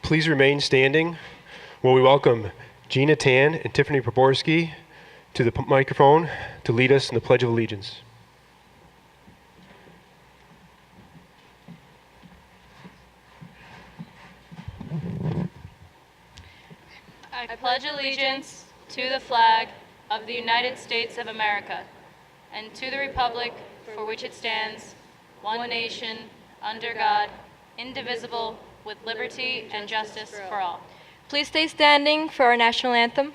please remain standing while we welcome Gina Tan and Tiffany Poborski to the microphone to lead us in the Pledge of Allegiance. I pledge allegiance to the flag of the United States of America and to the republic for which it stands, one nation, under God, indivisible, with liberty and justice for all. Please stay standing for our national anthem.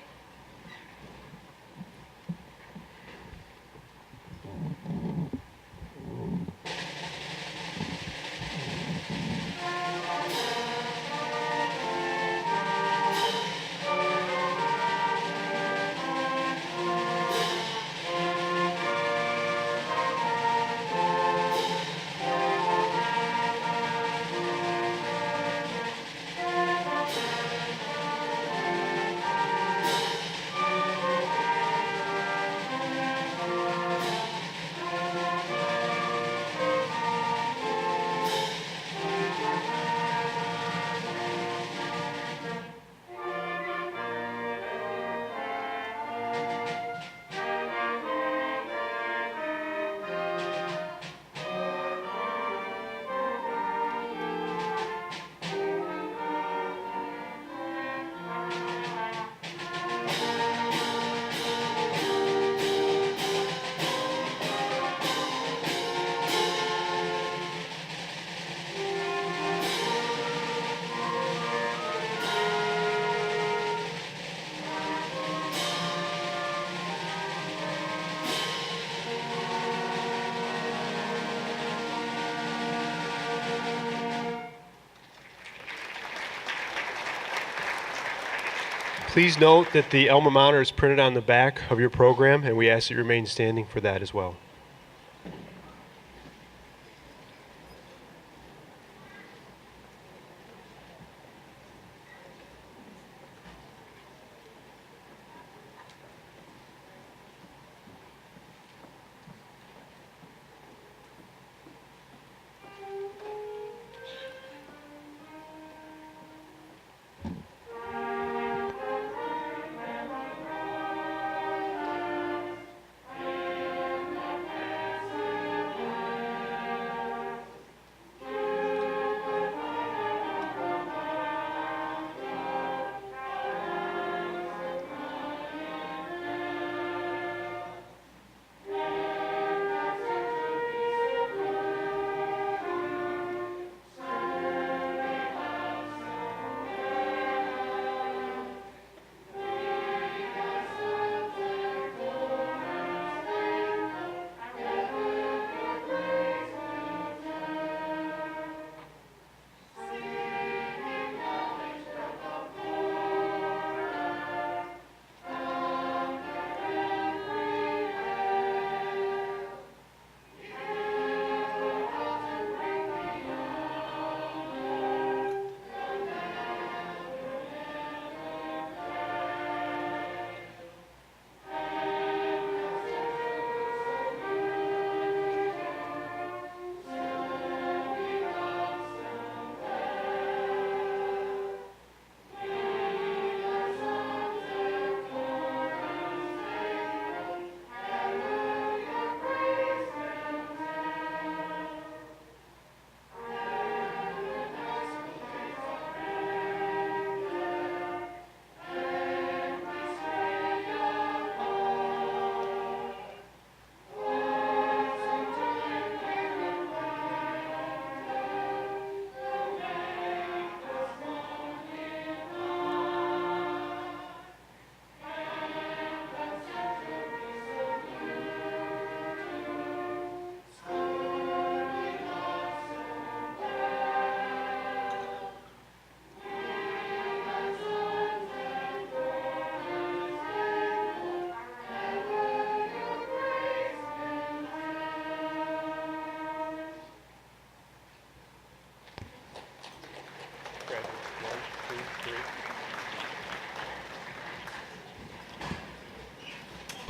Please note that the alma mater is printed on the back of your program, and we ask that you remain standing for that as well.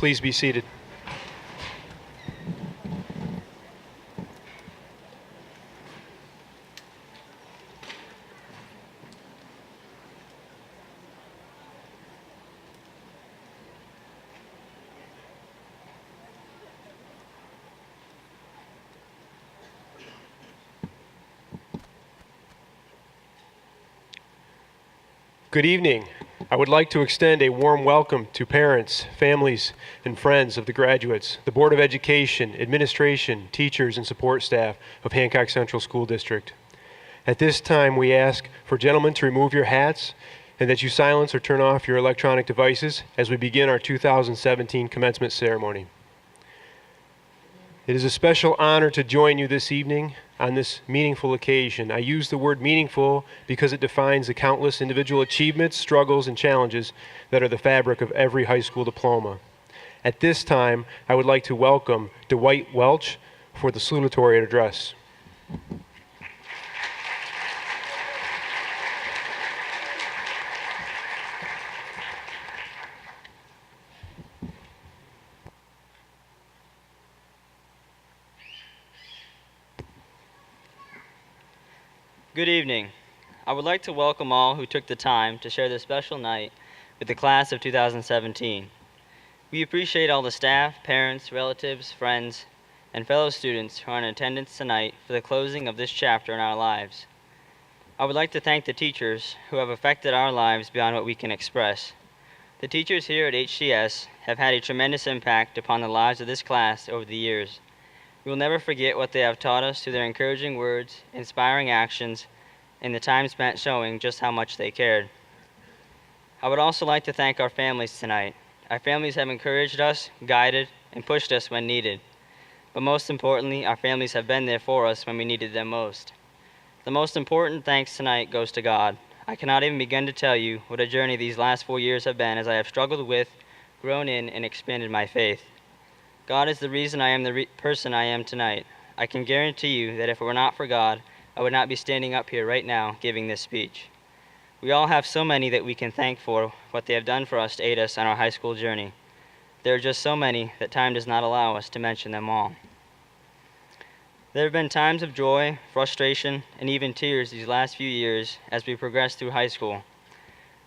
Please be seated. Good evening. I would like to extend a warm welcome to parents, families, and friends of the graduates, the Board of Education, administration, teachers, and support staff of Hancock Central School District. At this time, we ask for gentlemen to remove your hats and that you silence or turn off your electronic devices as we begin our 2017 commencement ceremony. It is a special honor to join you this evening on this meaningful occasion. I use the word meaningful because it defines the countless individual achievements, struggles, and challenges that are the fabric of every high school diploma. At this time, I would like to welcome Dwight Welch for the salutatory address. Good evening. I would like to welcome all who took the time to share this special night with the class of 2017. We appreciate all the staff, parents, relatives, friends, and fellow students who are in attendance tonight for the closing of this chapter in our lives. I would like to thank the teachers who have affected our lives beyond what we can express. The teachers here at HCS have had a tremendous impact upon the lives of this class over the years. We will never forget what they have taught us through their encouraging words, inspiring actions, and the time spent showing just how much they cared. I would also like to thank our families tonight. Our families have encouraged us, guided, and pushed us when needed. But most importantly, our families have been there for us when we needed them most. The most important thanks tonight goes to God. I cannot even begin to tell you what a journey these last 4 years have been as I have struggled with, grown in, and expanded my faith. God is the reason I am the person I am tonight. I can guarantee you that if it were not for God, I would not be standing up here right now giving this speech. We all have so many that we can thank for what they have done for us to aid us on our high school journey. There are just so many that time does not allow us to mention them all. There have been times of joy, frustration, and even tears these last few years as we progress through high school.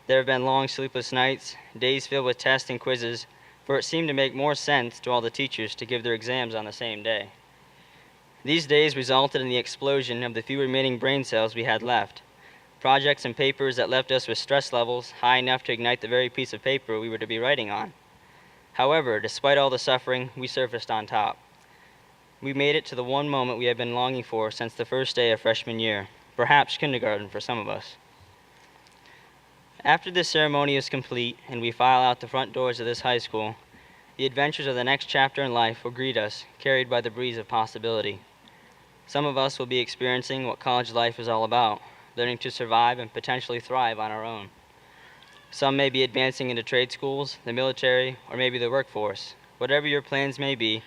There have been long sleepless nights, days filled with tests and quizzes, for it seemed to make more sense to all the teachers to give their exams on the same day. These days resulted in the explosion of the few remaining brain cells we had left, projects and papers that left us with stress levels high enough to ignite the very piece of paper we were to be writing on. However, despite all the suffering, we surfaced on top. We made it to the one moment we have been longing for since the first day of freshman year, perhaps kindergarten for some of us. After this ceremony is complete and we file out the front doors of this high school, the adventures of the next chapter in life will greet us, carried by the breeze of possibility. Some of us will be experiencing what college life is all about, learning to survive and potentially thrive on our own. Some may be advancing into trade schools, the military, or maybe the workforce. Whatever your plans may be,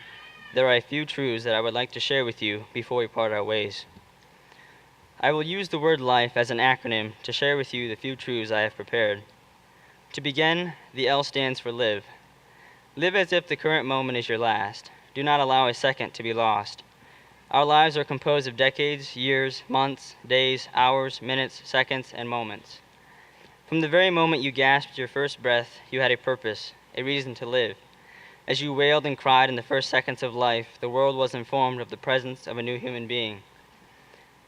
there are a few truths that I would like to share with you before we part our ways. I will use the word life as an acronym to share with you the few truths I have prepared. To begin, the L stands for live. Live as if the current moment is your last. Do not allow a second to be lost. Our lives are composed of decades, years, months, days, hours, minutes, seconds, and moments. From the very moment you gasped your first breath, you had a purpose, a reason to live. As you wailed and cried in the first seconds of life, the world was informed of the presence of a new human being.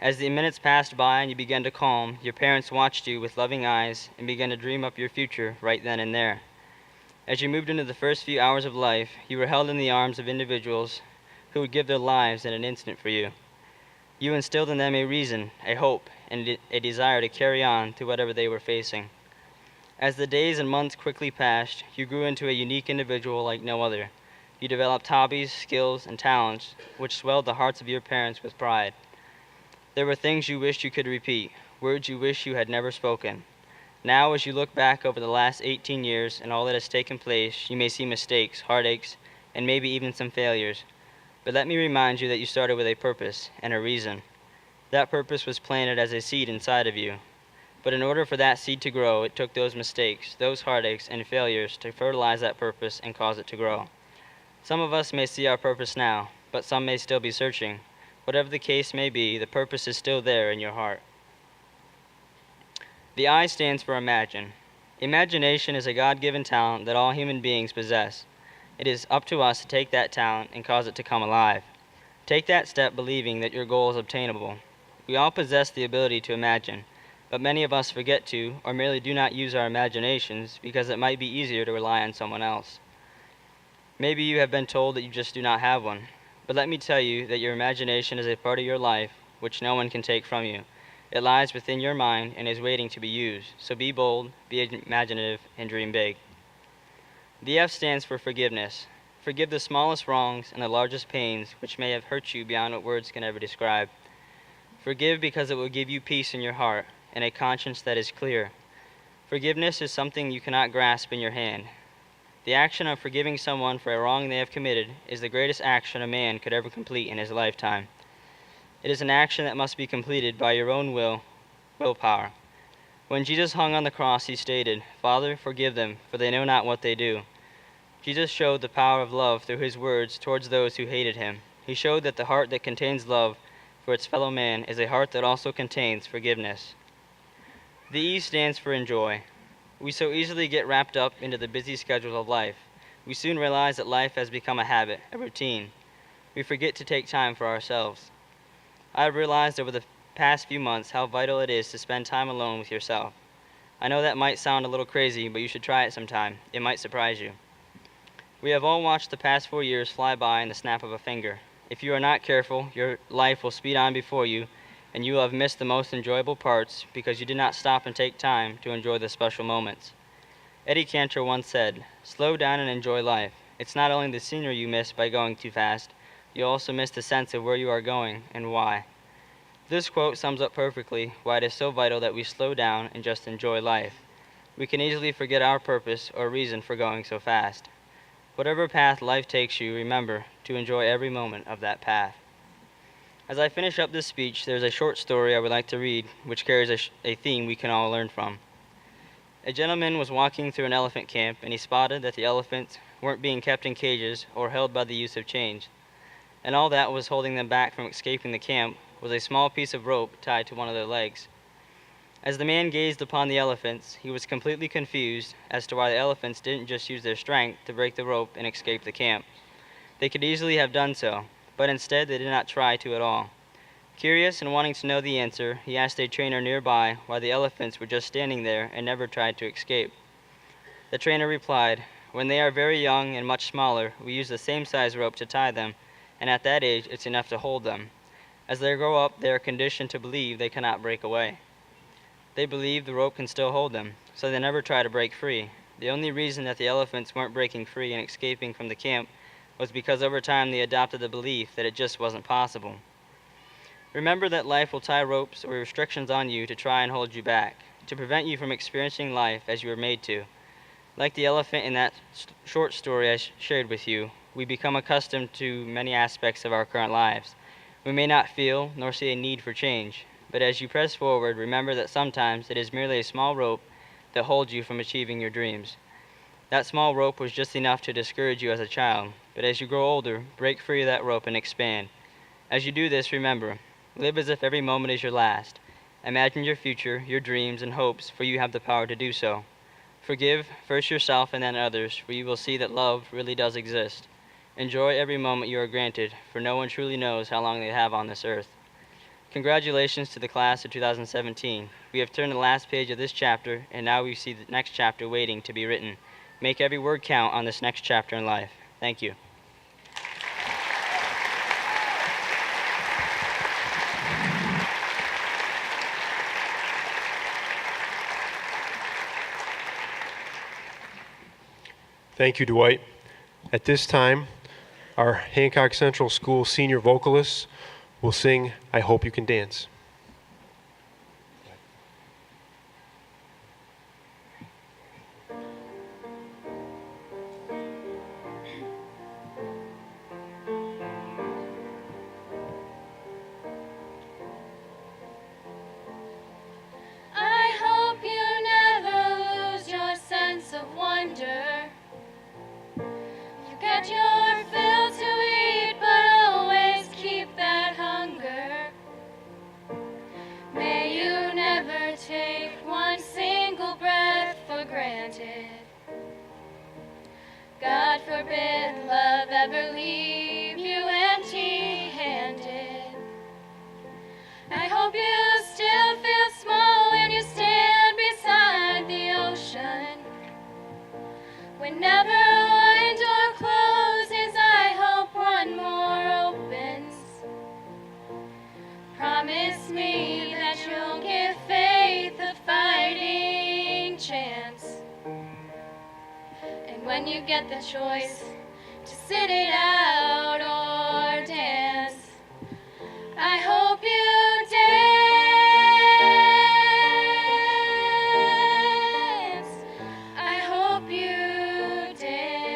As the minutes passed by and you began to calm, your parents watched you with loving eyes and began to dream up your future right then and there. As you moved into the first few hours of life, you were held in the arms of individuals who would give their lives in an instant for you. You instilled in them a reason, a hope, and a desire to carry on through whatever they were facing. As the days and months quickly passed, you grew into a unique individual like no other. You developed hobbies, skills, and talents which swelled the hearts of your parents with pride. There were things you wished you could repeat, words you wish you had never spoken. Now, as you look back over the last 18 years and all that has taken place, you may see mistakes, heartaches, and maybe even some failures. But let me remind you that you started with a purpose and a reason. That purpose was planted as a seed inside of you. But in order for that seed to grow, it took those mistakes, those heartaches, and failures to fertilize that purpose and cause it to grow. Some of us may see our purpose now, but some may still be searching. Whatever the case may be, the purpose is still there in your heart. The I stands for imagine. Imagination is a God-given talent that all human beings possess. It is up to us to take that talent and cause it to come alive. Take that step believing that your goal is obtainable. We all possess the ability to imagine, but many of us forget to, or merely do not use our imaginations because it might be easier to rely on someone else. Maybe you have been told that you just do not have one, but let me tell you that your imagination is a part of your life which no one can take from you. It lies within your mind and is waiting to be used, so be bold, be imaginative, and dream big. The F stands for forgiveness. Forgive the smallest wrongs and the largest pains which may have hurt you beyond what words can ever describe. Forgive because it will give you peace in your heart and a conscience that is clear. Forgiveness is something you cannot grasp in your hand. The action of forgiving someone for a wrong they have committed is the greatest action a man could ever complete in his lifetime. It is an action that must be completed by your own willpower. When Jesus hung on the cross, he stated, "Father, forgive them, for they know not what they do." Jesus showed the power of love through his words towards those who hated him. He showed that the heart that contains love for its fellow man is a heart that also contains forgiveness. The E stands for enjoy. We so easily get wrapped up into the busy schedule of life. We soon realize that life has become a habit, a routine. We forget to take time for ourselves. I have realized over the past few months how vital it is to spend time alone with yourself. I know that might sound a little crazy, but you should try it sometime. It might surprise you. We have all watched the past 4 years fly by in the snap of a finger. If you are not careful, your life will speed on before you, and you will have missed the most enjoyable parts because you did not stop and take time to enjoy the special moments. Eddie Cantor once said, "Slow down and enjoy life. It's not only the scenery you miss by going too fast, you also miss the sense of where you are going and why." This quote sums up perfectly why it is so vital that we slow down and just enjoy life. We can easily forget our purpose or reason for going so fast. Whatever path life takes you, remember to enjoy every moment of that path. As I finish up this speech, there's a short story I would like to read which carries a theme we can all learn from. A gentleman was walking through an elephant camp and he spotted that the elephants weren't being kept in cages or held by the use of chains, and all that was holding them back from escaping the camp was a small piece of rope tied to one of their legs. As the man gazed upon the elephants, he was completely confused as to why the elephants didn't just use their strength to break the rope and escape the camp. They could easily have done so, but instead they did not try to at all. Curious and wanting to know the answer, he asked a trainer nearby why the elephants were just standing there and never tried to escape. The trainer replied, "When they are very young and much smaller, we use the same size rope to tie them, and at that age it's enough to hold them. As they grow up, they are conditioned to believe they cannot break away. They believe the rope can still hold them, so they never try to break free. The only reason that the elephants weren't breaking free and escaping from the camp was because over time they adopted the belief that it just wasn't possible." Remember that life will tie ropes or restrictions on you to try and hold you back, to prevent you from experiencing life as you were made to. Like the elephant in that short story I shared with you, we become accustomed to many aspects of our current lives. We may not feel nor see a need for change, but as you press forward, remember that sometimes it is merely a small rope that holds you from achieving your dreams. That small rope was just enough to discourage you as a child, but as you grow older, break free of that rope and expand. As you do this, remember, live as if every moment is your last. Imagine your future, your dreams and hopes, for you have the power to do so. Forgive first yourself and then others, for you will see that love really does exist. Enjoy every moment you are granted, for no one truly knows how long they have on this earth. Congratulations to the class of 2017. We have turned the last page of this chapter, and now we see the next chapter waiting to be written. Make every word count on this next chapter in life. Thank you. Thank you, Dwight. At this time, our Hancock Central School senior vocalists will sing "I Hope You Can Dance." I hope you never lose your sense of wonder. You get your fill to eat, but always keep that hunger. when you get the choice to sit it out or dance. I hope you dance. I hope you dance.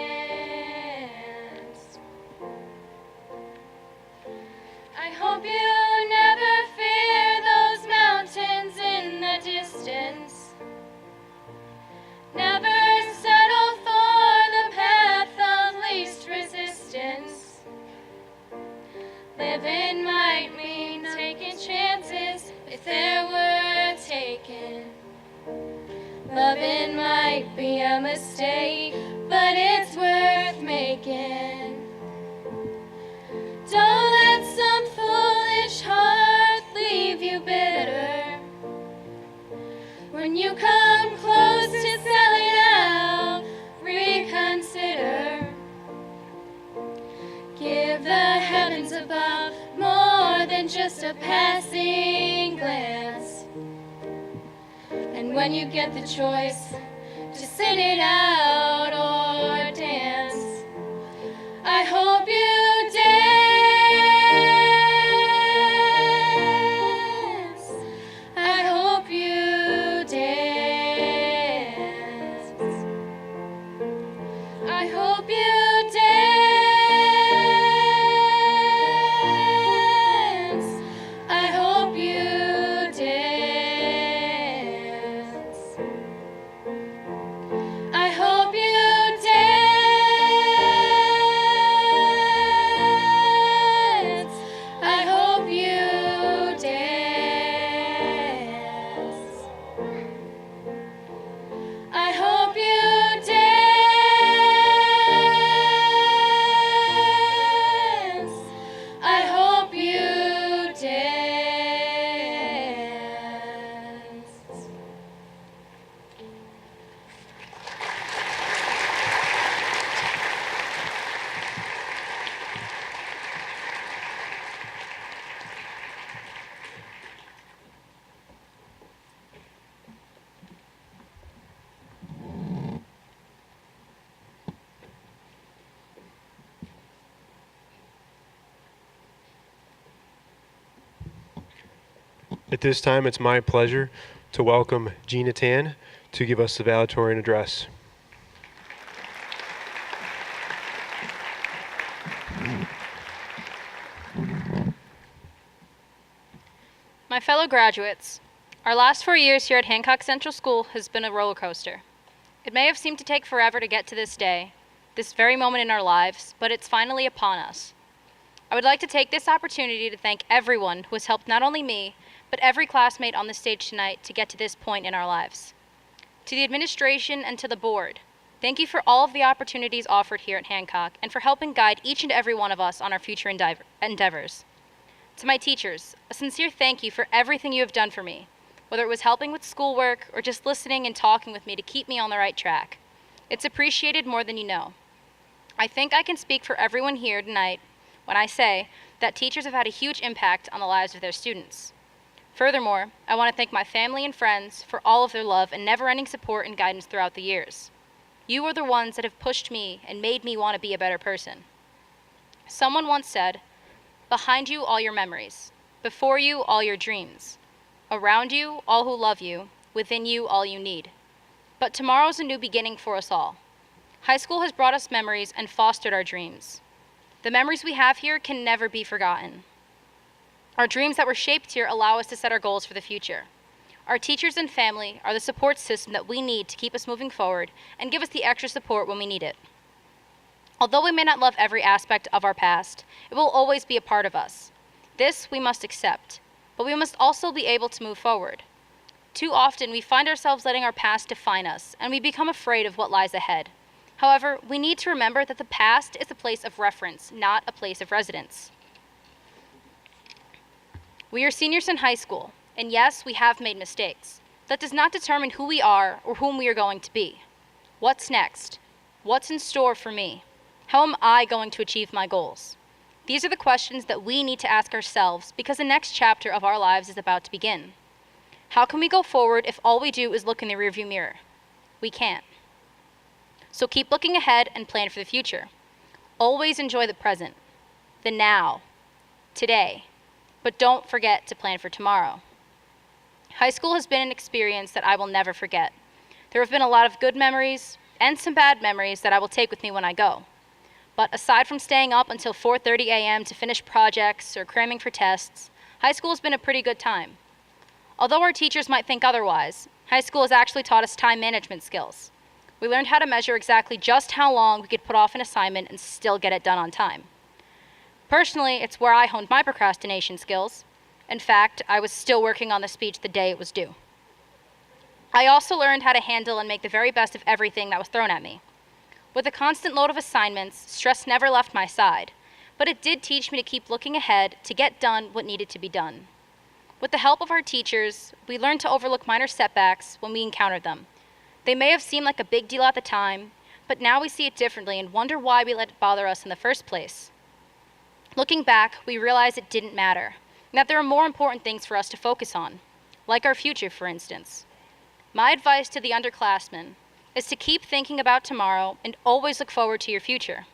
I hope you never fear those mountains in the distance. Never settle for the path of least resistance. Living might mean taking chances if there were taken. Loving might be a mistake, but it's worth making. Don't let some foolish heart leave you bitter. When you come close to selling out, reconsider. Give the heavens above more than just a passing glance. And when you get the choice to sit it out or dance, I hope you dance. I hope you dance. I hope you dance. I hope you dance. I hope you dance. I hope you dance. I hope you dance. I hope you dance. At this time, it's my pleasure to welcome Gina Tan to give us the valedictorian address. My fellow graduates, our last 4 years here at Hancock Central School has been a roller coaster. It may have seemed to take forever to get to this day, this very moment in our lives, but it's finally upon us. I would like to take this opportunity to thank everyone who has helped not only me, but every classmate on the stage tonight to get to this point in our lives. To the administration and to the board, thank you for all of the opportunities offered here at Hancock and for helping guide each and every one of us on our future endeavors. To my teachers, a sincere thank you for everything you have done for me, whether it was helping with schoolwork or just listening and talking with me to keep me on the right track. It's appreciated more than you know. I think I can speak for everyone here tonight when I say that teachers have had a huge impact on the lives of their students. Furthermore, I want to thank my family and friends for all of their love and never-ending support and guidance throughout the years. You are the ones that have pushed me and made me want to be a better person. Someone once said, "Behind you, all your memories. Before you, all your dreams. Around you, all who love you. Within you, all you need." But tomorrow's a new beginning for us all. High school has brought us memories and fostered our dreams. The memories we have here can never be forgotten. Our dreams that were shaped here allow us to set our goals for the future. Our teachers and family are the support system that we need to keep us moving forward and give us the extra support when we need it. Although we may not love every aspect of our past, it will always be a part of us. This we must accept, but we must also be able to move forward. Too often we find ourselves letting our past define us, and we become afraid of what lies ahead. However, we need to remember that the past is a place of reference, not a place of residence. We are seniors in high school, and yes, we have made mistakes. That does not determine who we are or whom we are going to be. What's next? What's in store for me? How am I going to achieve my goals? These are the questions that we need to ask ourselves because the next chapter of our lives is about to begin. How can we go forward if all we do is look in the rearview mirror? We can't. So keep looking ahead and plan for the future. Always enjoy the present, the now, today, but don't forget to plan for tomorrow. High school has been an experience that I will never forget. There have been a lot of good memories and some bad memories that I will take with me when I go. But aside from staying up until 4:30 a.m. to finish projects or cramming for tests, high school has been a pretty good time. Although our teachers might think otherwise, high school has actually taught us time management skills. We learned how to measure exactly just how long we could put off an assignment and still get it done on time. Personally, it's where I honed my procrastination skills. In fact, I was still working on the speech the day it was due. I also learned how to handle and make the very best of everything that was thrown at me. With a constant load of assignments, stress never left my side, but it did teach me to keep looking ahead to get done what needed to be done. With the help of our teachers, we learned to overlook minor setbacks when we encountered them. They may have seemed like a big deal at the time, but now we see it differently and wonder why we let it bother us in the first place. Looking back, we realize it didn't matter, and that there are more important things for us to focus on, like our future, for instance. My advice to the underclassmen is to keep thinking about tomorrow and always look forward to your future.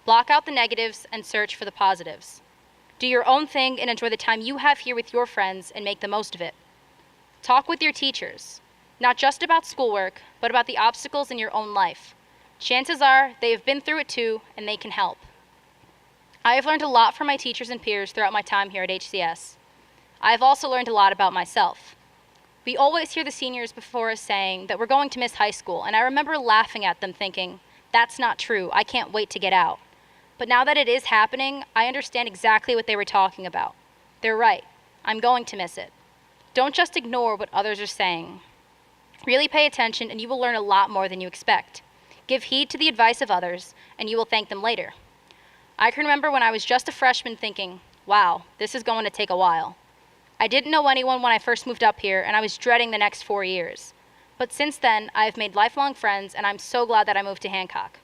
Block out the negatives and search for the positives. Do your own thing and enjoy the time you have here with your friends and make the most of it. Talk with your teachers, not just about schoolwork, but about the obstacles in your own life. Chances are they have been through it too, and they can help. I have learned a lot from my teachers and peers throughout my time here at HCS. I have also learned a lot about myself. We always hear the seniors before us saying that we're going to miss high school, and I remember laughing at them thinking, that's not true, I can't wait to get out. But now that it is happening, I understand exactly what they were talking about. They're right, I'm going to miss it. Don't just ignore what others are saying. Really pay attention and you will learn a lot more than you expect. Give heed to the advice of others, and you will thank them later. I can remember when I was just a freshman thinking, wow, this is going to take a while. I didn't know anyone when I first moved up here, and I was dreading the next 4 years. But since then, I have made lifelong friends, and I'm so glad that I moved to Hancock.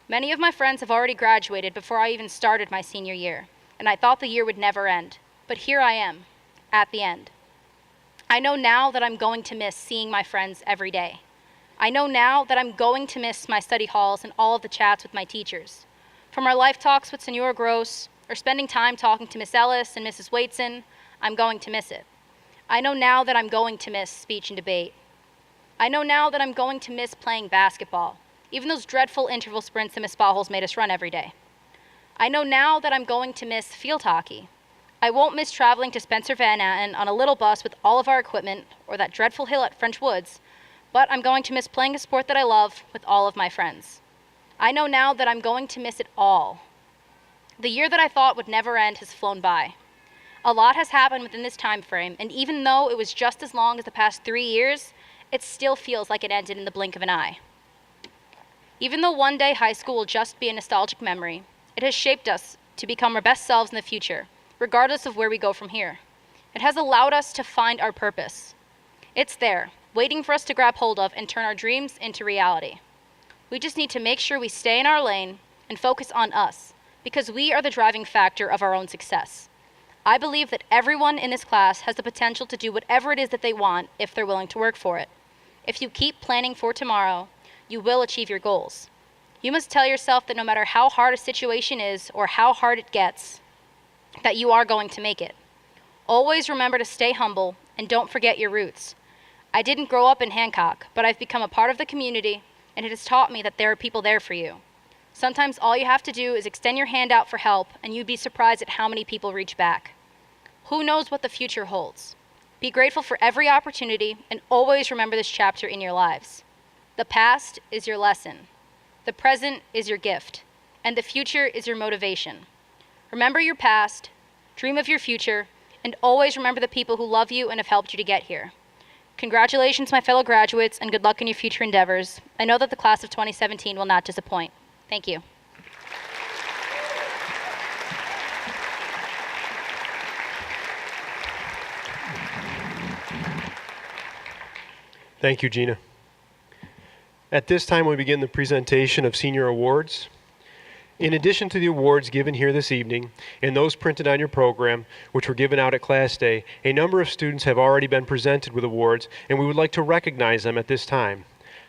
Many of my friends have already graduated before I even started my senior year, and I thought the year would never end. But here I am, at the end. I know now that I'm going to miss seeing my friends every day. I know now that I'm going to miss my study halls and all of the chats with my teachers. From our life talks with Senora Gross, or spending time talking to Miss Ellis and Mrs. Waitson, I'm going to miss it. I know now that I'm going to miss speech and debate. I know now that I'm going to miss playing basketball, even those dreadful interval sprints that Miss Baholes made us run every day. I know now that I'm going to miss field hockey. I won't miss traveling to Spencer Van Atten on a little bus with all of our equipment, or that dreadful hill at French Woods, but I'm going to miss playing a sport that I love with all of my friends. I know now that I'm going to miss it all. The year that I thought would never end has flown by. A lot has happened within this time frame, and even though it was just as long as the past 3 years, it still feels like it ended in the blink of an eye. Even though one day high school will just be a nostalgic memory, it has shaped us to become our best selves in the future, regardless of where we go from here. It has allowed us to find our purpose. It's there, waiting for us to grab hold of and turn our dreams into reality. We just need to make sure we stay in our lane and focus on us, because we are the driving factor of our own success. I believe that everyone in this class has the potential to do whatever it is that they want if they're willing to work for it. If you keep planning for tomorrow, you will achieve your goals. You must tell yourself that no matter how hard a situation is or how hard it gets, that you are going to make it. Always remember to stay humble and don't forget your roots. I didn't grow up in Hancock, but I've become a part of the community, and it has taught me that there are people there for you. Sometimes all you have to do is extend your hand out for help, and you'd be surprised at how many people reach back. Who knows what the future holds? Be grateful for every opportunity, and always remember this chapter in your lives. The past is your lesson. The present is your gift, and the future is your motivation. Remember your past, dream of your future, and always remember the people who love you and have helped you to get here. Congratulations, my fellow graduates, and good luck in your future endeavors. I know that the class of 2017 will not disappoint. Thank you. Thank you, Gina. At this time, we begin the presentation of senior awards. In addition to the awards given here this evening and those printed on your program, which were given out at Class Day, a number of students have already been presented with awards, and we would like to recognize them at this time.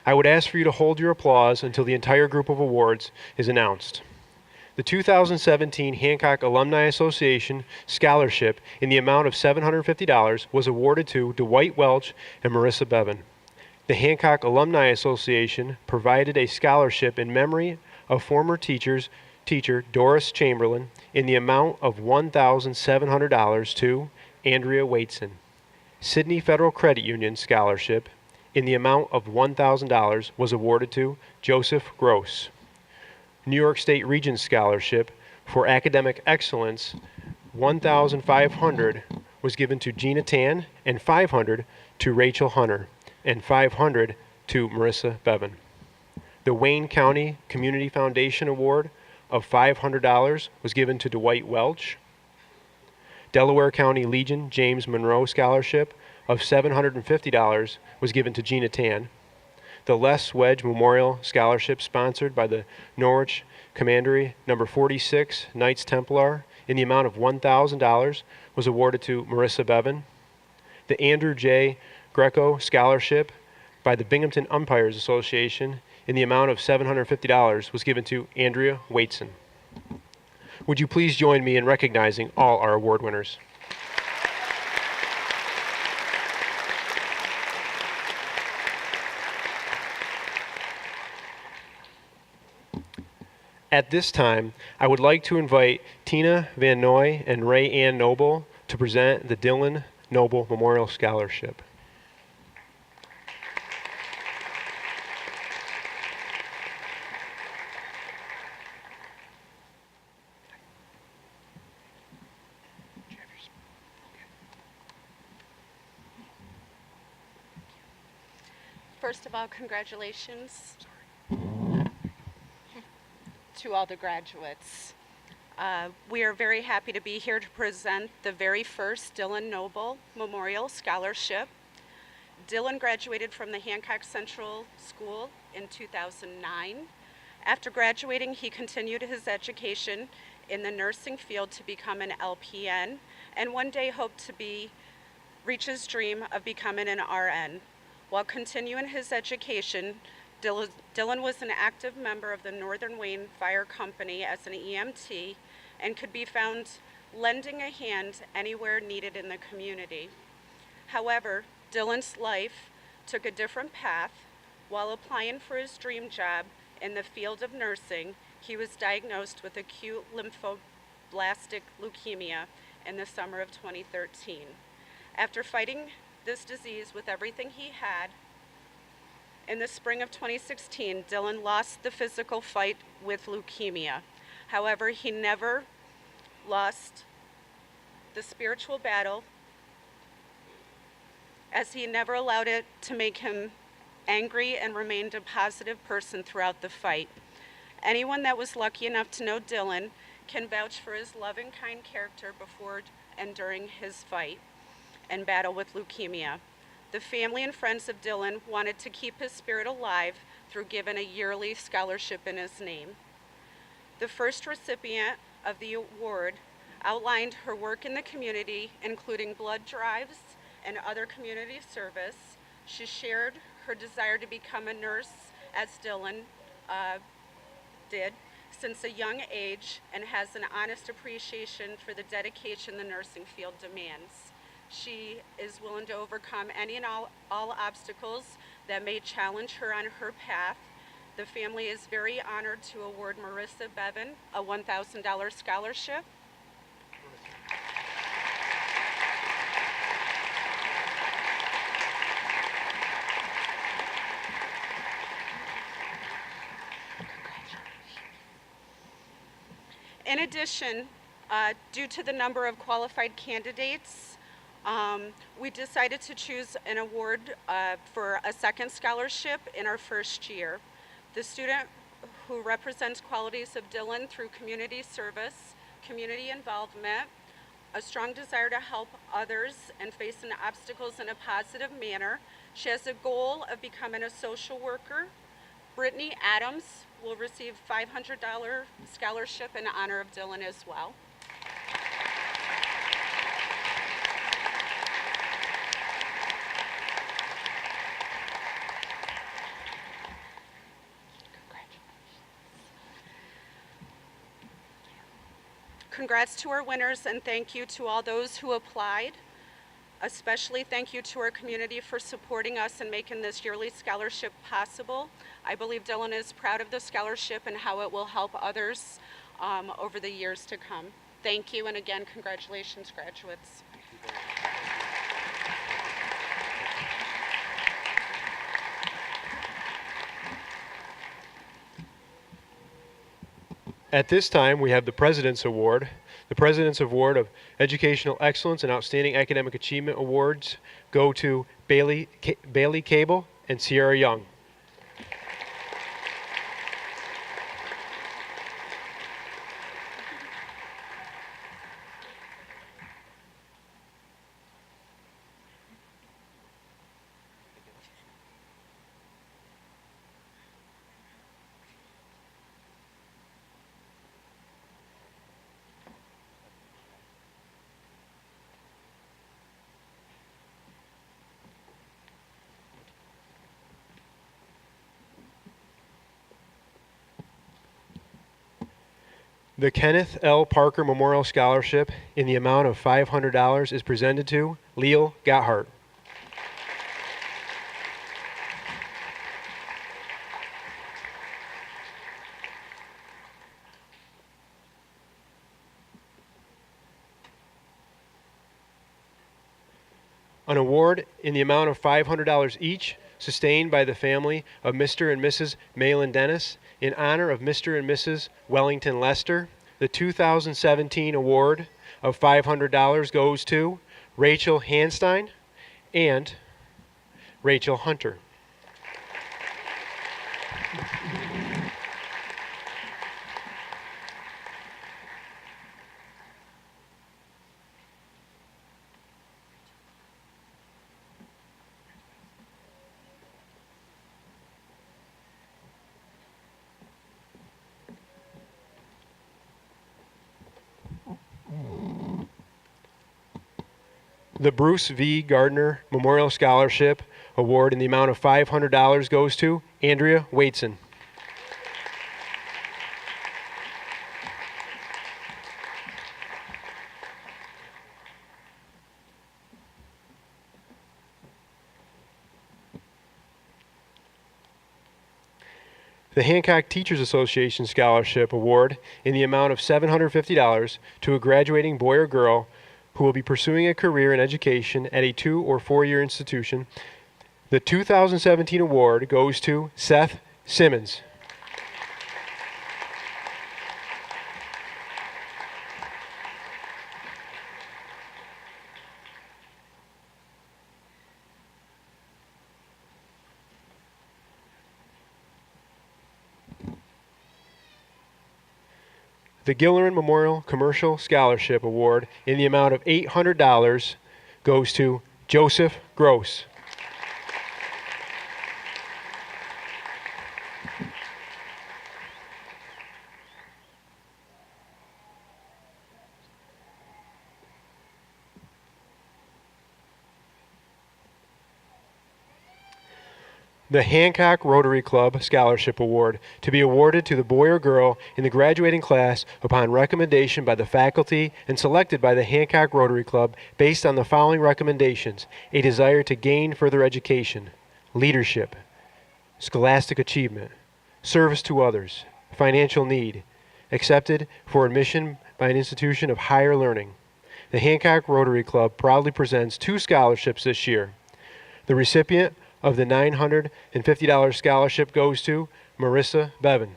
I would ask for you to hold your applause until the entire group of awards is announced. The 2017 Hancock Alumni Association Scholarship in the amount of $750 was awarded to Dwight Welch and Marissa Bevan. The Hancock Alumni Association provided a scholarship in memory of former teacher Doris Chamberlain in the amount of $1,700 to Andrea Waitson. Sydney Federal Credit Union Scholarship in the amount of $1,000 was awarded to Joseph Gross. New York State Regents Scholarship for Academic Excellence, $1,500 was given to Gina Tan and $500 to Rachel Hunter and $500 to Marissa Bevan. The Wayne County Community Foundation Award of $500 was given to Dwight Welch. Delaware County Legion James Monroe Scholarship of $750 was given to Gina Tan. The Les Wedge Memorial Scholarship sponsored by the Norwich Commandery No. 46 Knights Templar in the amount of $1,000 was awarded to Marissa Bevan. The Andrew J. Greco Scholarship by the Binghamton Umpires Association in the amount of $750 was given to Andrea Waitson. Would you please join me in recognizing all our award winners? At this time, I would like to invite Tina Van Noy and Ray Ann Noble to present the Dylan Noble Memorial Scholarship. First of all, congratulations to all the graduates. We are very happy to be here to present the very first Dylan Noble Memorial Scholarship. Dylan graduated from the Hancock Central School in 2009. After graduating, he continued his education in the nursing field to become an LPN, and one day hoped to reach his dream of becoming an RN. While continuing his education, Dylan was an active member of the Northern Wayne Fire Company as an EMT and could be found lending a hand anywhere needed in the community. However, Dylan's life took a different path. While applying for his dream job in the field of nursing, he was diagnosed with acute lymphoblastic leukemia in the summer of 2013. After fighting this disease with everything he had, in the spring of 2016, Dylan lost the physical fight with leukemia. However, he never lost the spiritual battle, as he never allowed it to make him angry and remained a positive person throughout the fight. Anyone that was lucky enough to know Dylan can vouch for his loving, kind character before and during his fight and battle with leukemia. The family and friends of Dylan wanted to keep his spirit alive through giving a yearly scholarship in his name. The first recipient of the award outlined her work in the community, including blood drives and other community service. She shared her desire to become a nurse, as Dylan did, since a young age, and has an honest appreciation for the dedication the nursing field demands. She is willing to overcome any and all obstacles that may challenge her on her path. The family is very honored to award Marissa Bevan a $1,000 scholarship. In addition, due to the number of qualified candidates, we decided to choose an award for a second scholarship in our first year. The student who represents qualities of Dylan through community service, community involvement, a strong desire to help others, and facing obstacles in a positive manner. She has a goal of becoming a social worker. Brittany Adams will receive $500 scholarship in honor of Dylan as well. Congrats to our winners and thank you to all those who applied. Especially thank you to our community for supporting us and making this yearly scholarship possible. I believe Dillon is proud of the scholarship and how it will help others over the years to come. Thank you, and again, congratulations, graduates. At this time, we have the President's Award. The President's Award of Educational Excellence and Outstanding Academic Achievement Awards go to Bailey Cable and Sierra Young. The Kenneth L. Parker Memorial Scholarship in the amount of $500 is presented to Leo Gotthard. An award in the amount of $500 each, sustained by the family of Mr. and Mrs. Malin Dennis in honor of Mr. and Mrs. Wellington Lester. The 2017 award of $500 goes to Rachel Hanstein and Rachel Hunter. The Bruce V. Gardner Memorial Scholarship Award in the amount of $500 goes to Andrea Waitson. The Hancock Teachers Association Scholarship Award in the amount of $750 to a graduating boy or girl who will be pursuing a career in education at a 2- or 4-year institution. The 2017 award goes to Seth Simmons. The Gillerin Memorial Commercial Scholarship Award in the amount of $800 goes to Joseph Gross. The Hancock Rotary Club Scholarship Award to be awarded to the boy or girl in the graduating class upon recommendation by the faculty and selected by the Hancock Rotary Club based on the following recommendations: a desire to gain further education, leadership, scholastic achievement, service to others, financial need, accepted for admission by an institution of higher learning. The Hancock Rotary Club proudly presents 2 scholarships this year. The recipient of the $950 scholarship goes to Marissa Bevan.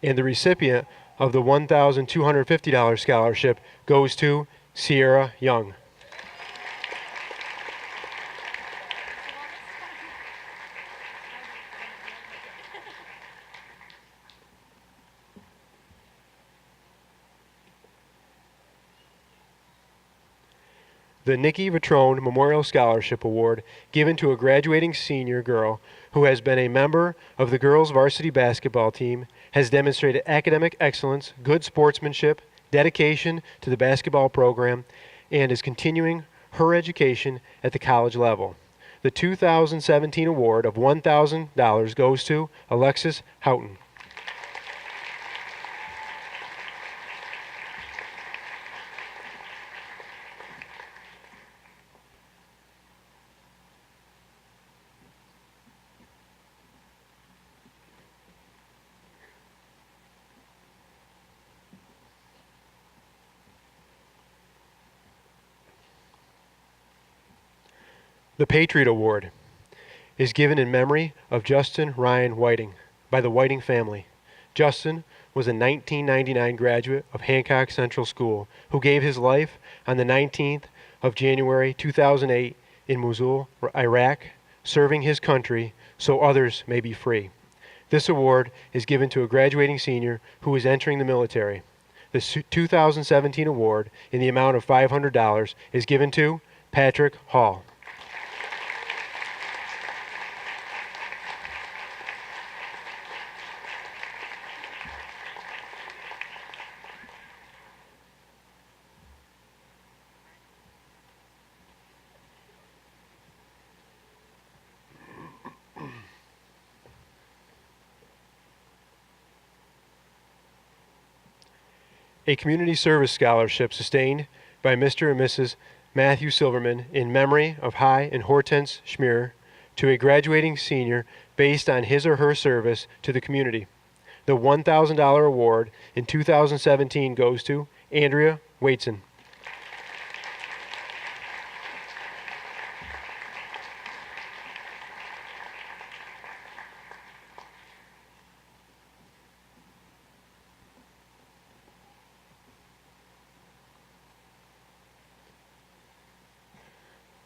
And the recipient of the $1,250 scholarship goes to Sierra Young. the Nikki Vitrone Memorial Scholarship Award, given to a graduating senior girl who has been a member of the girls' varsity basketball team, has demonstrated academic excellence, good sportsmanship, dedication to the basketball program, and is continuing her education at the college level. The 2017 award of $1,000 goes to Alexis Houghton. The Patriot Award is given in memory of Justin Ryan Whiting by the Whiting family. Justin was a 1999 graduate of Hancock Central School who gave his life on the 19th of January 2008 in Mosul, Iraq, serving his country so others may be free. This award is given to a graduating senior who is entering the military. The 2017 award in the amount of $500 is given to Patrick Hall. A community service scholarship sustained by Mr. and Mrs. Matthew Silverman in memory of High and Hortense Schmier to a graduating senior based on his or her service to the community. The $1,000 award in 2017 goes to Andrea Waitson.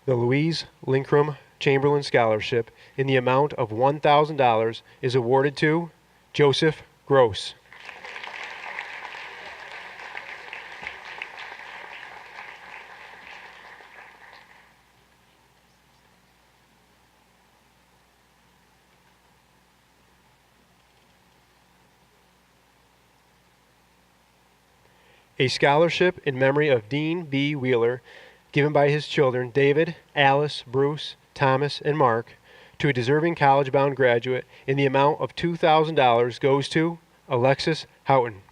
The Louise Linkrum Chamberlain Scholarship in the amount of $1,000 is awarded to Joseph Gross. A scholarship in memory of Dean B. Wheeler, given by his children David, Alice, Bruce, Thomas, and Mark, to a deserving college-bound graduate in the amount of $2,000 goes to Alexis Houghton.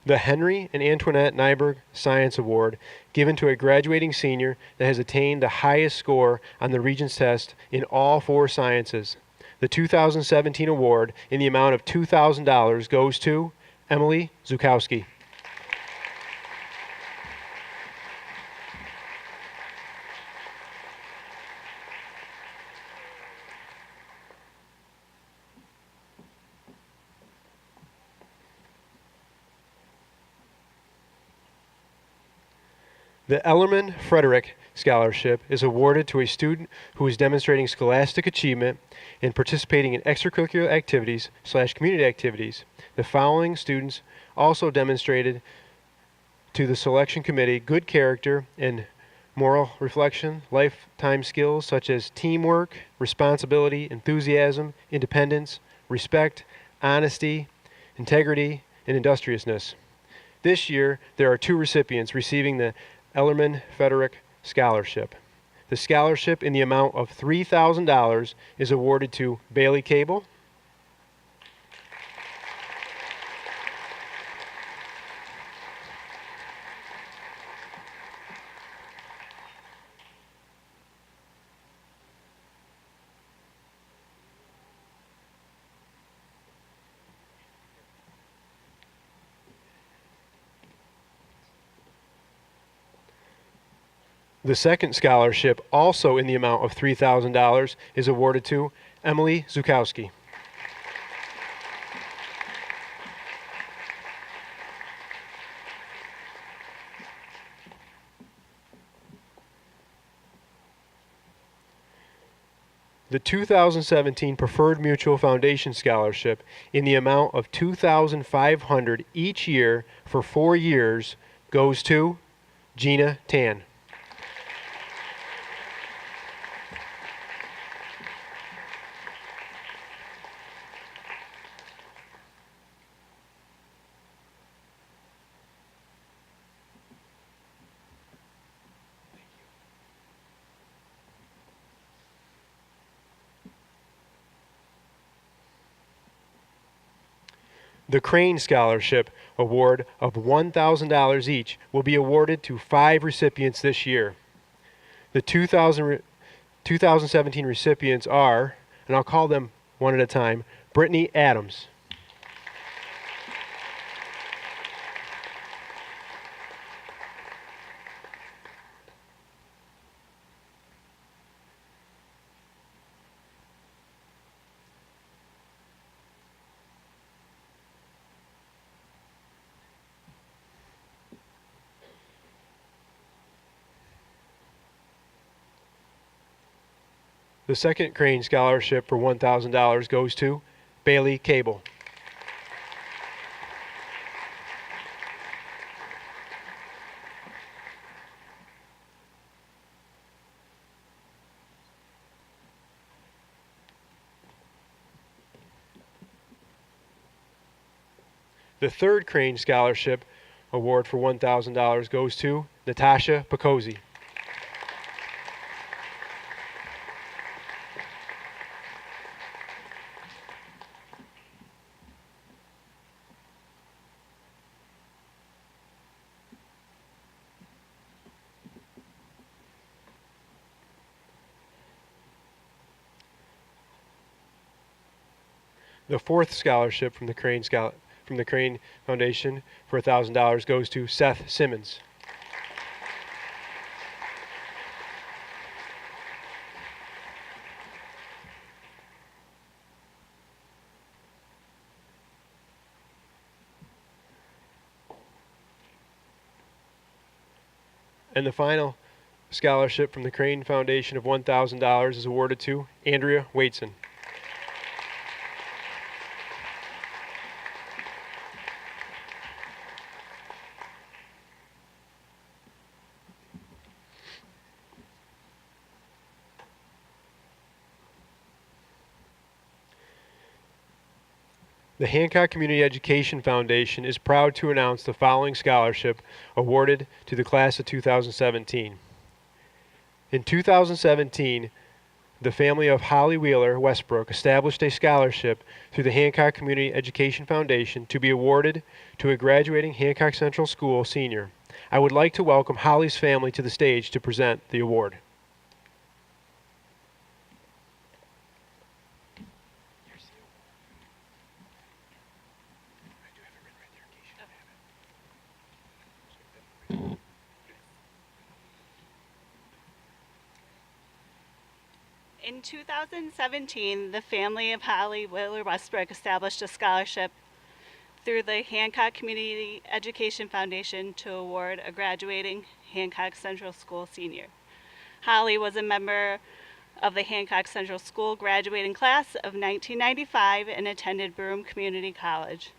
The Henry and Antoinette Nyberg Science Award, given to a graduating senior that has attained the highest score on the Regents test in all 4 sciences. The 2017 award in the amount of $2,000 goes to Emily Zukowski. The Ellerman Frederick Scholarship is awarded to a student who is demonstrating scholastic achievement and participating in extracurricular activities/community activities. The following students also demonstrated to the selection committee good character and moral reflection, lifetime skills such as teamwork, responsibility, enthusiasm, independence, respect, honesty, integrity, and industriousness. This year, there are 2 recipients receiving the Ellerman Frederick Scholarship. The scholarship in the amount of $3,000 is awarded to Bailey Cable, The second scholarship, also in the amount of $3,000, is awarded to Emily Zukowski. the 2017 Preferred Mutual Foundation Scholarship in the amount of $2,500 each year for 4 years goes to Gina Tan. The Crane Scholarship Award of $1,000 each will be awarded to 5 recipients this year. The 2017 recipients are, and I'll call them one at a time, Brittany Adams, the second Crane Scholarship for $1,000 goes to Bailey Cable. The third Crane Scholarship Award for $1,000 goes to Natasha Picozzi. The fourth scholarship from the Crane Foundation for $1,000 goes to Seth Simmons. And the final scholarship from the Crane Foundation of $1,000 is awarded to Andrea Waitson. The Hancock Community Education Foundation is proud to announce the following scholarship awarded to the class of 2017. In 2017, the family of Holly Wheeler Westbrook established a scholarship through the Hancock Community Education Foundation to be awarded to a graduating Hancock Central School senior. I would like to welcome Holly's family to the stage to present the award. In 2017, the family of Holly Wheeler Westbrook established a scholarship through the Hancock Community Education Foundation to award a graduating Hancock Central School senior. Holly was a member of the Hancock Central School graduating class of 1995 and attended Broome Community College.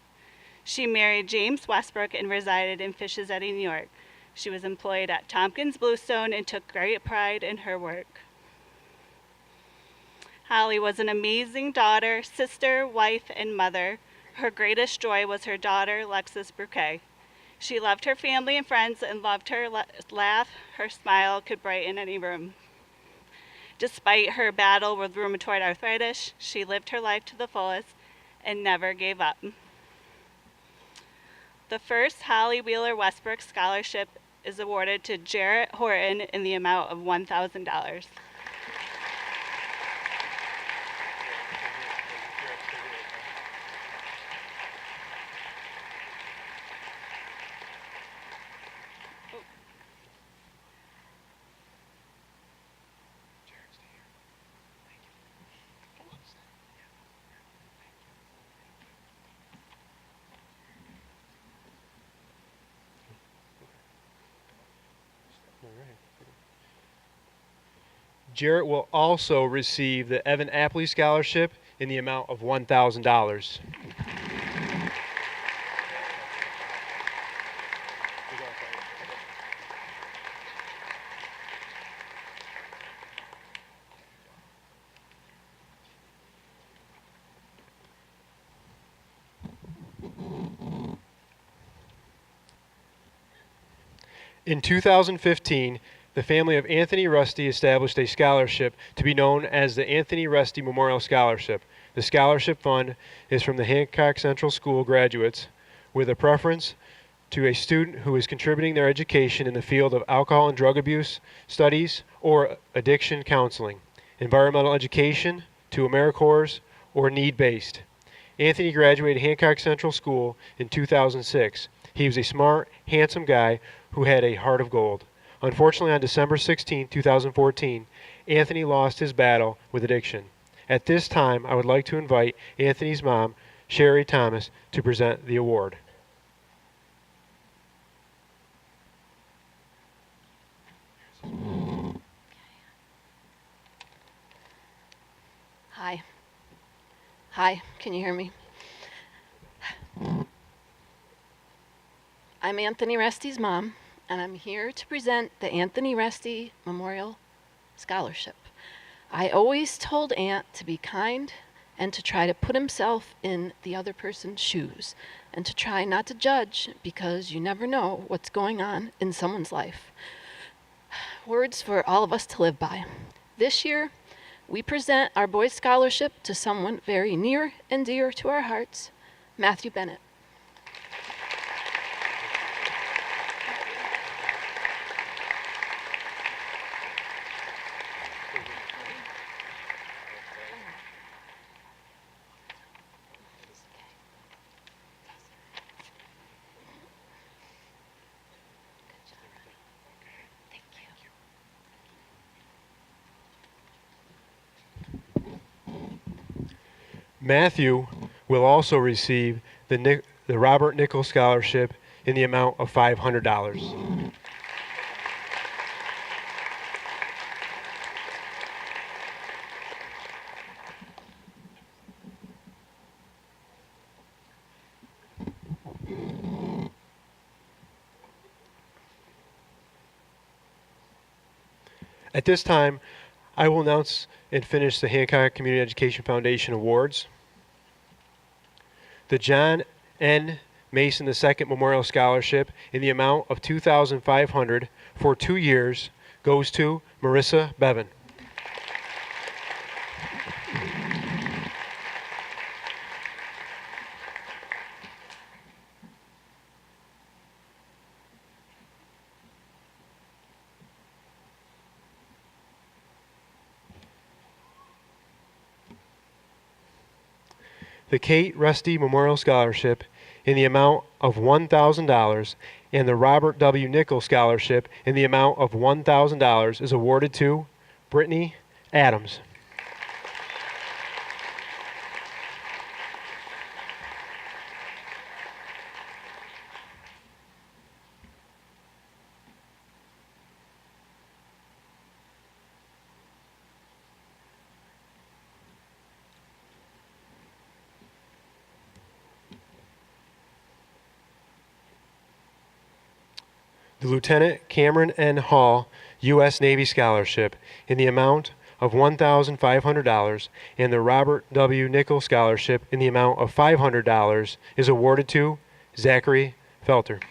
She married James Westbrook and resided in Fishers Eddy, New York. She was employed at Tompkins Bluestone and took great pride in her work. Holly was an amazing daughter, sister, wife, and mother. Her greatest joy was her daughter, Lexis Bouquet. She loved her family and friends and loved her laugh. Her smile could brighten any room. Despite her battle with rheumatoid arthritis, she lived her life to the fullest and never gave up. The first Holly Wheeler Westbrook Scholarship is awarded to Jarrett Horton in the amount of $1,000. Jarrett will also receive the Evan Apley Scholarship in the amount of $1,000. In 2015, the family of Anthony Rusty established a scholarship to be known as the Anthony Rusty Memorial Scholarship. The scholarship fund is from the Hancock Central School graduates with a preference to a student who is contributing their education in the field of alcohol and drug abuse studies or addiction counseling, environmental education, to AmeriCorps, or need-based. Anthony graduated Hancock Central School in 2006. He was a smart, handsome guy who had a heart of gold. Unfortunately, on December 16, 2014, Anthony lost his battle with addiction. At this time, I would like to invite Anthony's mom, Sherry Thomas, to present the award. Hi. Hi, can you hear me? I'm Anthony Rusty's mom, and I'm here to present the Anthony Rusty Memorial Scholarship. I always told Aunt to be kind and to try to put himself in the other person's shoes and to try not to judge because you never know what's going on in someone's life. Words for all of us to live by. This year, we present our boys' scholarship to someone very near and dear to our hearts, Matthew Bennett. Matthew will also receive the Robert Nichols Scholarship in the amount of $500. At this time, I will announce and finish the Hancock Community Education Foundation Awards. The John N. Mason II Memorial Scholarship in the amount of $2,500 for 2 years goes to Marissa Bevan. The Kate Rusty Memorial Scholarship in the amount of $1,000 and the Robert W. Nichols Scholarship in the amount of $1,000 is awarded to Brittany Adams. The Lieutenant Cameron N. Hall U.S. Navy Scholarship in the amount of $1,500 and the Robert W. Nichols Scholarship in the amount of $500 is awarded to Zachary Felter.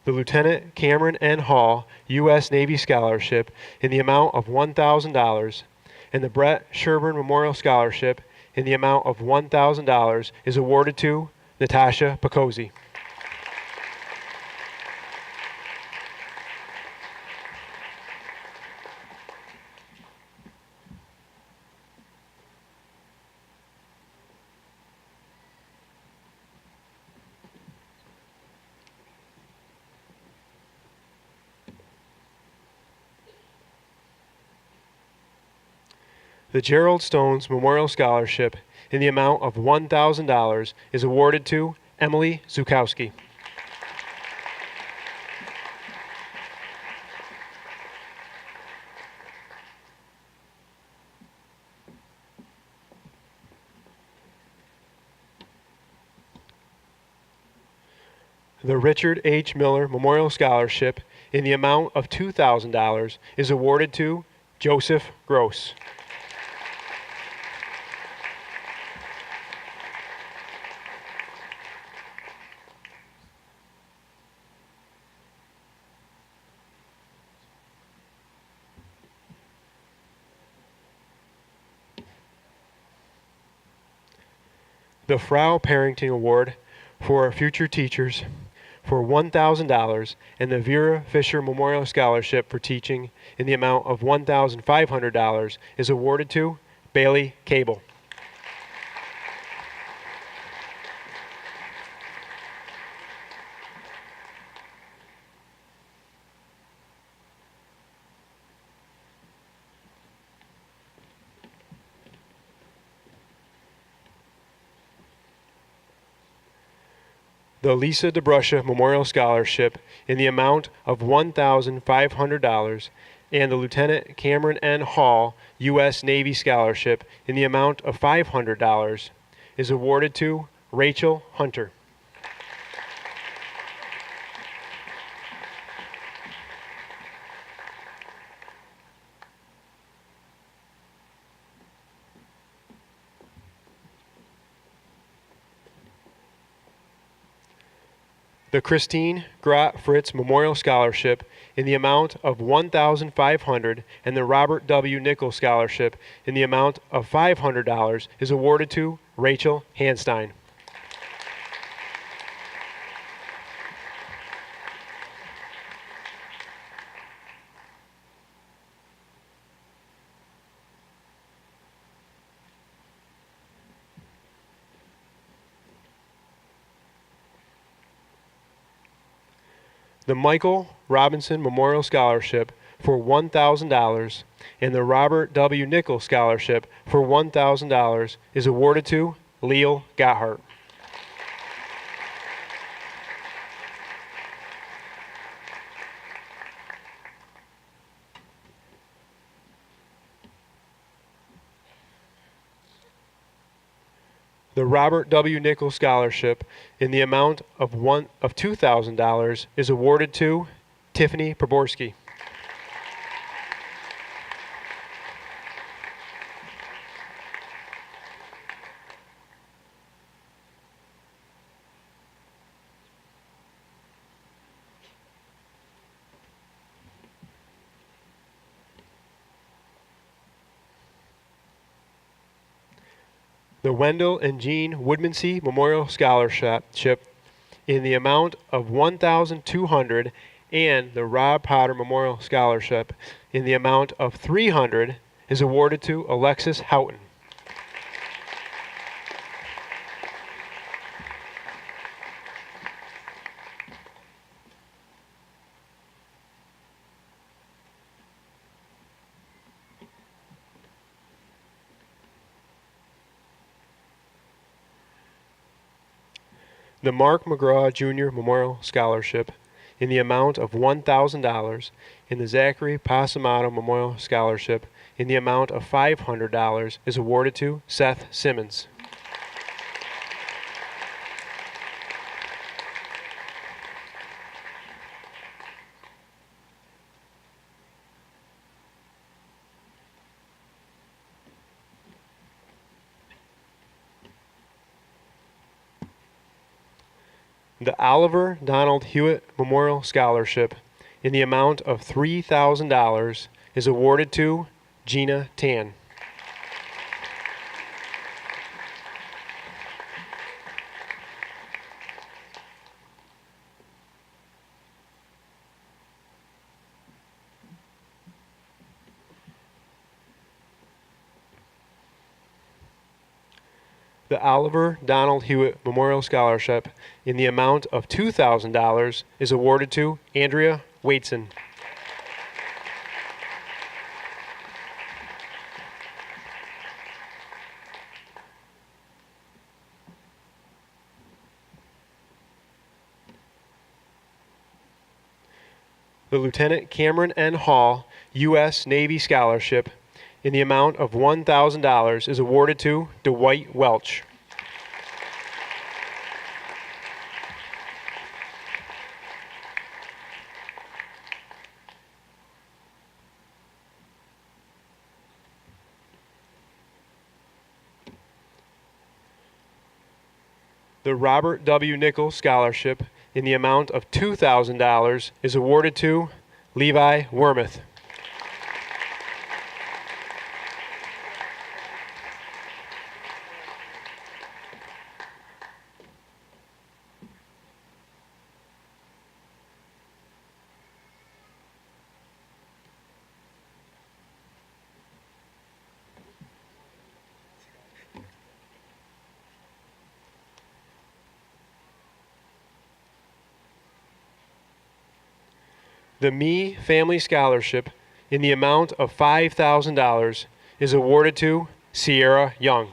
The Lieutenant Cameron N. Hall U.S. Navy Scholarship in the amount of $1,000 and the Brett Sherburne Memorial Scholarship in the amount of $1,000 is awarded to Natasha Picozzi. The Gerald Stones Memorial Scholarship in the amount of $1,000 is awarded to Emily Zukowski. The Richard H. Miller Memorial Scholarship in the amount of $2,000 is awarded to Joseph Gross. The Frau Parrington Award for Future Teachers for $1,000 and the Vera Fisher Memorial Scholarship for Teaching in the amount of $1,500 is awarded to Bailey Cable. The Lisa DeBruscia Memorial Scholarship in the amount of $1,500 and the Lieutenant Cameron N. Hall U.S. Navy Scholarship in the amount of $500 is awarded to Rachel Hunter. The Christine Grott Fritz Memorial Scholarship in the amount of $1,500 and the Robert W. Nichols Scholarship in the amount of $500 is awarded to Rachel Hanstein. The Michael Robinson Memorial Scholarship for $1,000 and the Robert W. Nichols Scholarship for $1,000 is awarded to Leo Gotthard. The Robert W. Nichols Scholarship in the amount of $2,000 is awarded to Tiffany Proborski. The Wendell and Jean Woodmansee Memorial Scholarship in the amount of $1,200 and the Rob Potter Memorial Scholarship in the amount of $300 is awarded to Alexis Houghton. The Mark McGraw Jr. Memorial Scholarship in the amount of $1,000 and the Zachary Pasamato Memorial Scholarship in the amount of $500 is awarded to Seth Simmons. The Oliver Donald Hewitt Memorial Scholarship in the amount of $3,000 is awarded to Gina Tan. The Oliver Donald Hewitt Memorial Scholarship in the amount of $2,000 is awarded to Andrea Waitson. The Lieutenant Cameron N. Hall U.S. Navy Scholarship in the amount of $1,000 is awarded to Dwight Welch. The Robert W. Nichols Scholarship in the amount of $2,000 is awarded to Levi Wormuth. The Me Family Scholarship in the amount of $5,000 is awarded to Sierra Young.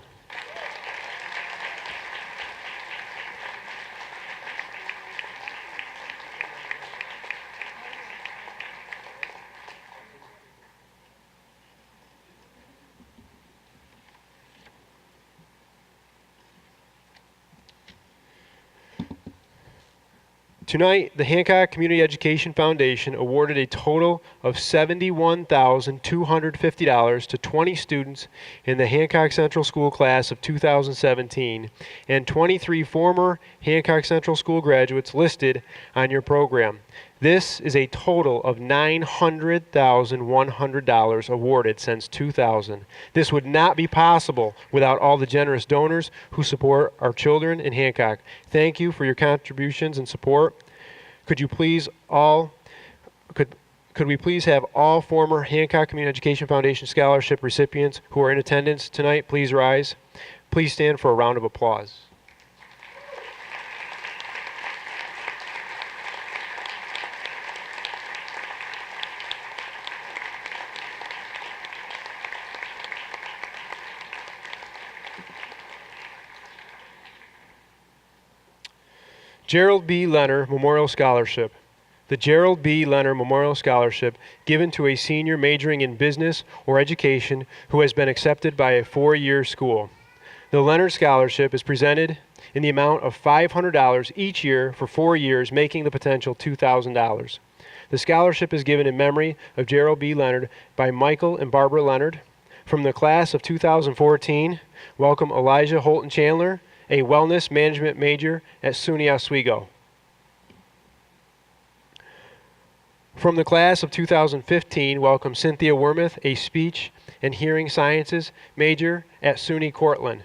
Tonight, the Hancock Community Education Foundation awarded a total of $71,250 to 20 students in the Hancock Central School class of 2017 and 23 former Hancock Central School graduates listed on your program. This is a total of $900,100 awarded since 2000. This would not be possible without all the generous donors who support our children in Hancock. Thank you for your contributions and support. Could we please have all former Hancock Community Education Foundation scholarship recipients who are in attendance tonight please rise? Please stand for a round of applause. Gerald B. Leonard Memorial Scholarship. The Gerald B. Leonard Memorial Scholarship given to a senior majoring in business or education who has been accepted by a four-year school. The Leonard Scholarship is presented in the amount of $500 each year for 4 years, making the potential $2,000. The scholarship is given in memory of Gerald B. Leonard by Michael and Barbara Leonard. From the class of 2014, welcome Elijah Holton Chandler, a wellness management major at SUNY Oswego. From the class of 2015, welcome Cynthia Wormuth, a speech and hearing sciences major at SUNY Cortland.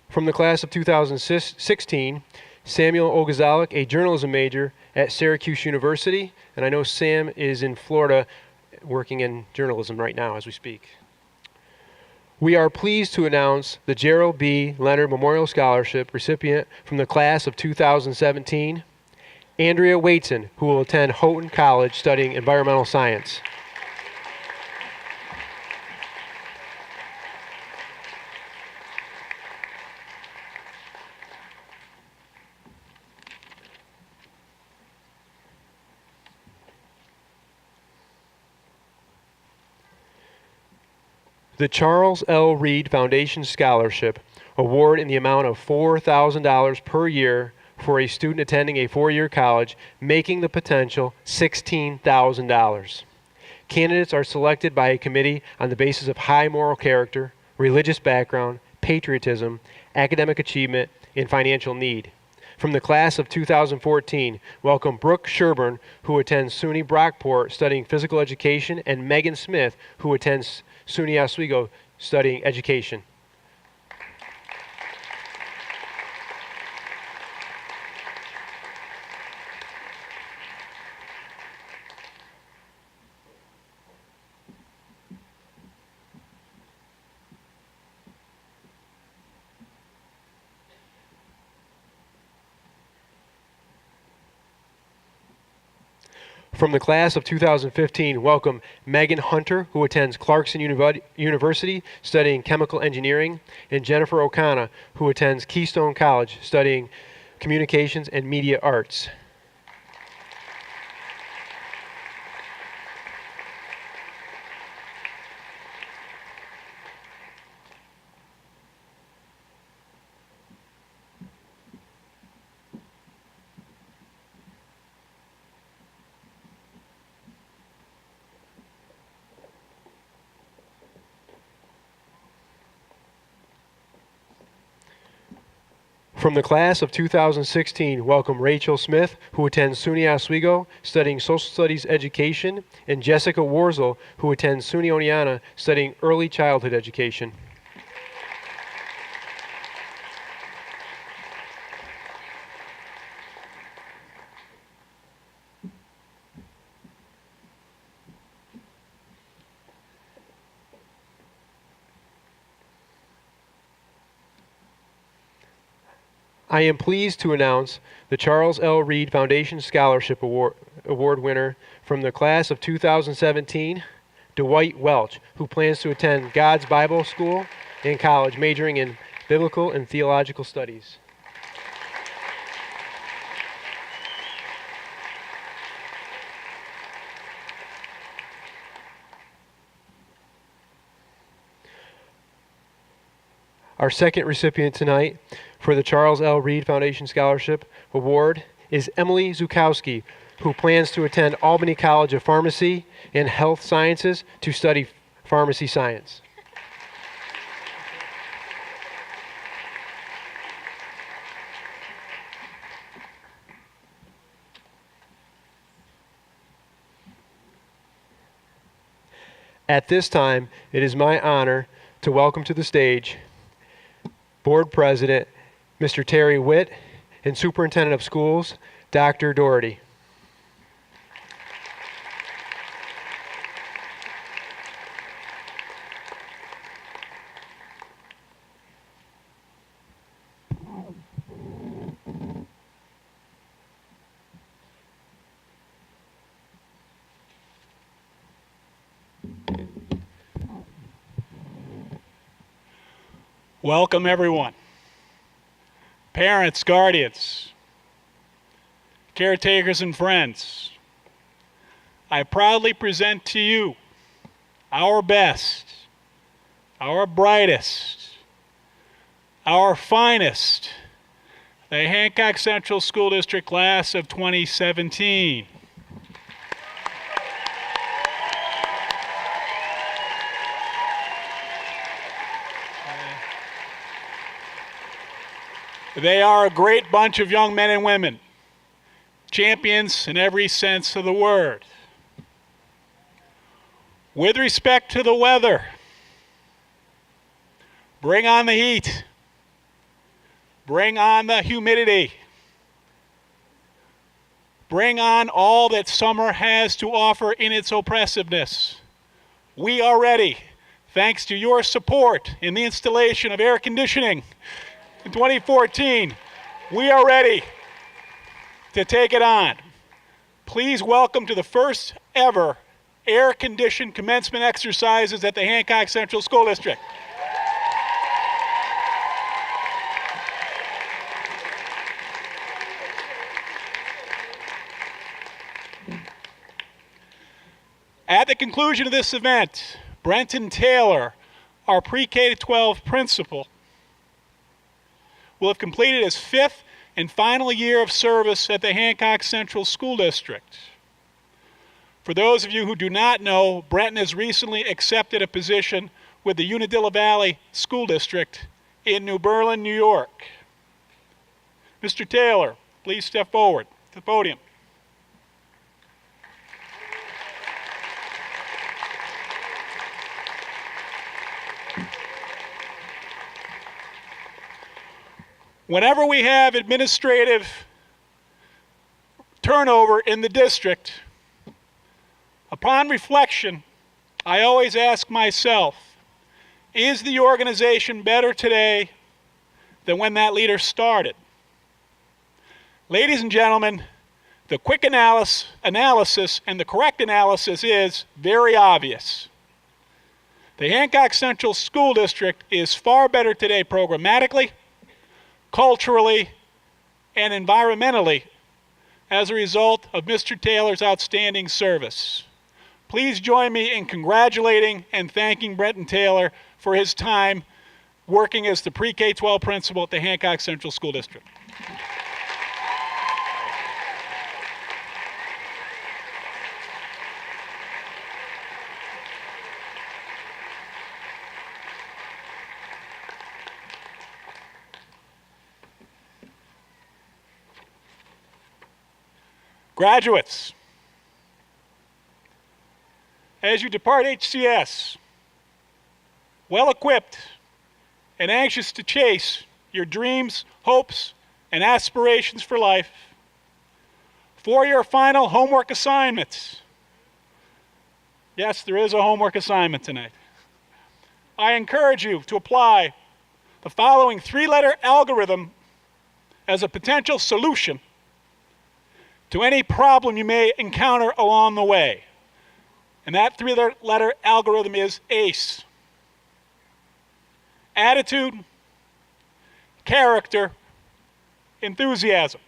From the class of 2016, Samuel Ogazalik, a journalism major at Syracuse University, and I know Sam is in Florida working in journalism right now as we speak. We are pleased to announce the Gerald B. Leonard Memorial Scholarship recipient from the class of 2017, Andrea Waitson, who will attend Houghton College studying environmental science. The Charles L. Reed Foundation Scholarship award in the amount of $4,000 per year for a student attending a four-year college, making the potential $16,000. Candidates are selected by a committee on the basis of high moral character, religious background, patriotism, academic achievement, and financial need. From the class of 2014, welcome Brooke Sherburne, who attends SUNY Brockport studying physical education, and Megan Smith, who attends SUNY Oswego studying education. From the class of 2015, welcome Megan Hunter, who attends Clarkson University studying chemical engineering, and Jennifer O'Connor, who attends Keystone College studying communications and media arts. From the class of 2016, welcome Rachel Smith, who attends SUNY Oswego, studying Social Studies Education, and Jessica Warzel, who attends SUNY Oneonta, studying Early Childhood Education. I am pleased to announce the Charles L. Reed Foundation Scholarship Award winner from the class of 2017, Dwight Welch, who plans to attend God's Bible School and college, majoring in biblical and theological studies. Our second recipient tonight for the Charles L. Reed Foundation Scholarship Award is Emily Zukowski, who plans to attend Albany College of Pharmacy and Health Sciences to study pharmacy science. At this time, it is my honor to welcome to the stage Board President, Mr. Terry Witt, and Superintendent of Schools, Dr. Doherty. Welcome, everyone. Parents, guardians, caretakers, and friends. I proudly present to you our best, our brightest, our finest, the Hancock Central School District class of 2017. They are a great bunch of young men and women, champions in every sense of the word. With respect to the weather, bring on the heat, bring on the humidity, bring on all that summer has to offer in its oppressiveness. We are ready, thanks to your support in the installation of air conditioning. In 2014, we are ready to take it on. Please welcome to the first ever air-conditioned commencement exercises at the Hancock Central School District. At the conclusion of this event, Brenton Taylor, our pre-K-12 principal, will have completed his 5th and final year of service at the Hancock Central School District. For those of you who do not know, Brenton has recently accepted a position with the Unadilla Valley School District in New Berlin, New York. Mr. Taylor, please step forward to the podium. Whenever we have administrative turnover in the district, upon reflection, I always ask myself, is the organization better today than when that leader started? Ladies and gentlemen, the quick analysis and the correct analysis is very obvious. The Hancock Central School District is far better today programmatically, culturally, and environmentally as a result of Mr. Taylor's outstanding service. Please join me in congratulating and thanking Brenton Taylor for his time working as the pre-K-12 principal at the Hancock Central School District. Graduates, as you depart HCS, well equipped and anxious to chase your dreams, hopes, and aspirations for life, for your final homework assignments. Yes, there is a homework assignment tonight. I encourage you to apply the following three-letter algorithm as a potential solution to any problem you may encounter along the way. And that three-letter algorithm is ACE. Attitude, character, enthusiasm.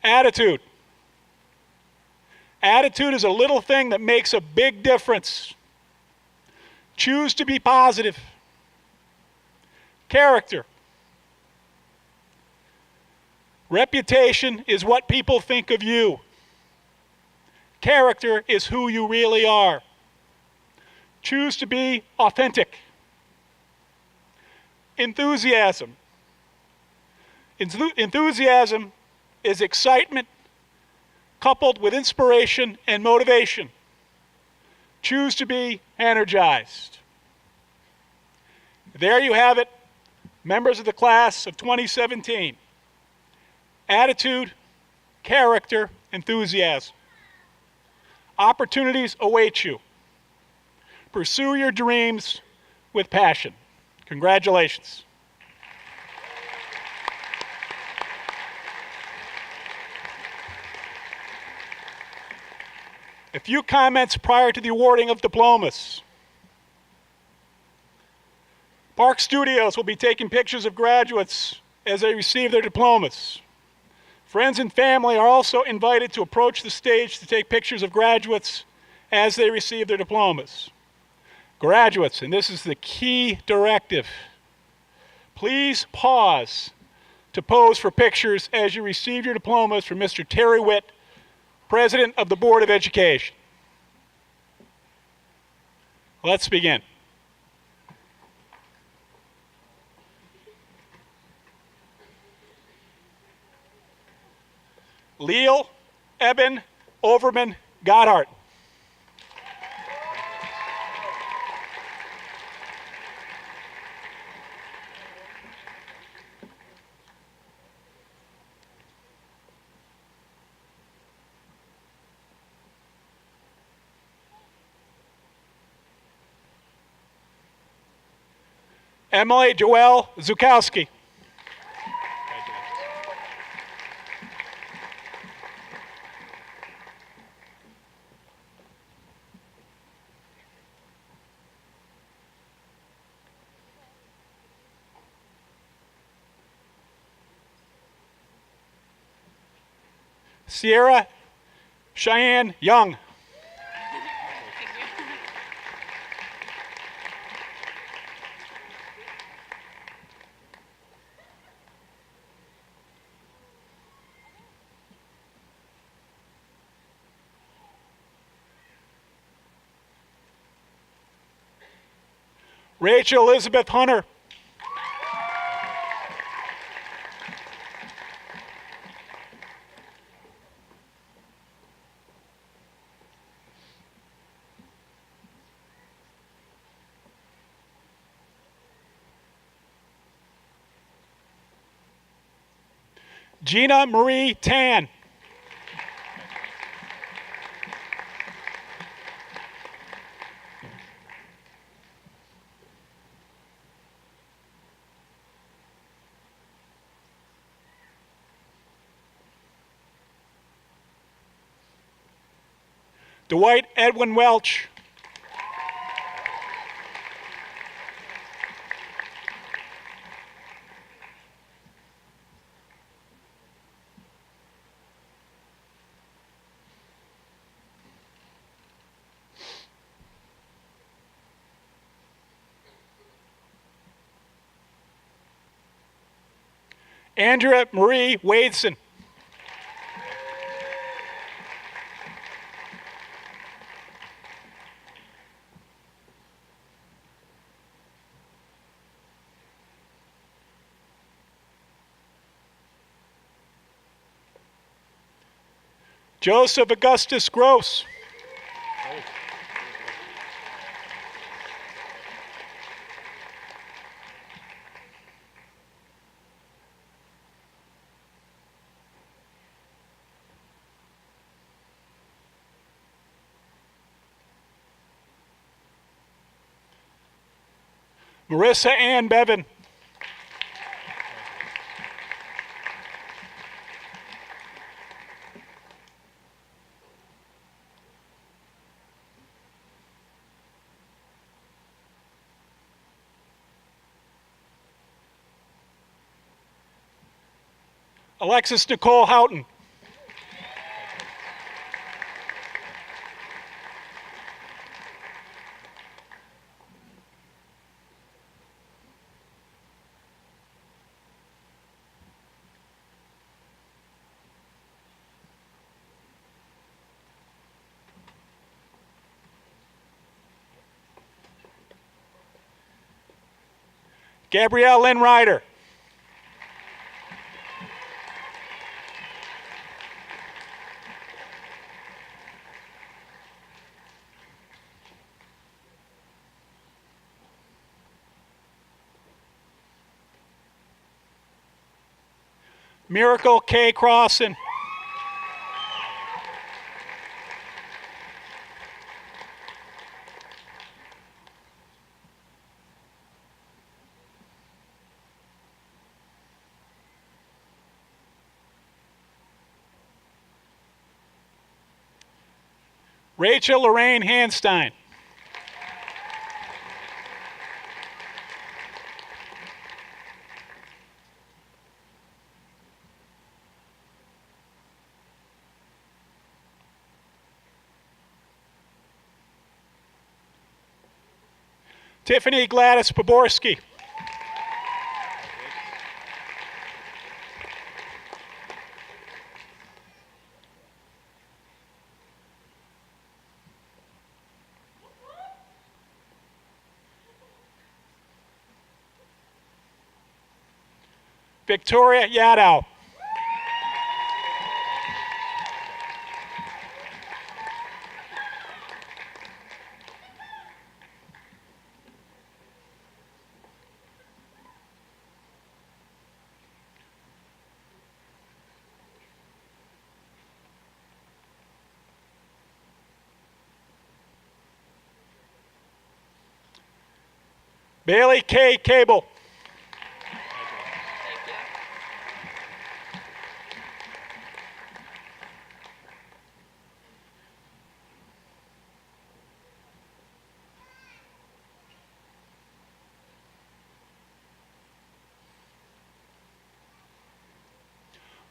Attitude. Attitude is a little thing that makes a big difference. Choose to be positive. Character. Reputation is what people think of you. Character is who you really are. Choose to be authentic. Enthusiasm. Enthusiasm is excitement coupled with inspiration and motivation. Choose to be energized. There you have it, members of the class of 2017. Attitude, character, enthusiasm. Opportunities await you. Pursue your dreams with passion. Congratulations. A few comments prior to the awarding of diplomas. Park Studios will be taking pictures of graduates as they receive their diplomas. Friends and family are also invited to approach the stage to take pictures of graduates as they receive their diplomas. Graduates, and this is the key directive, please pause to pose for pictures as you receive your diplomas from Mr. Terry Witt, President of the Board of Education. Let's begin. Leal, Eben, Overman, Goddard. Emily Joelle Zukowski. Sierra Cheyenne Young. Rachel Elizabeth Hunter. Gina Marie Tan. Dwight Edwin Welch. Andrea Marie Wadeson. Joseph Augustus Gross. Marissa Ann Bevan. Alexis Nicole Houghton. Gabrielle Lynn Ryder. Miracle K. Crossan. Rachel Lorraine Hanstein. Tiffany Gladys Poborski. Victoria Yadow. Bailey K. Cable.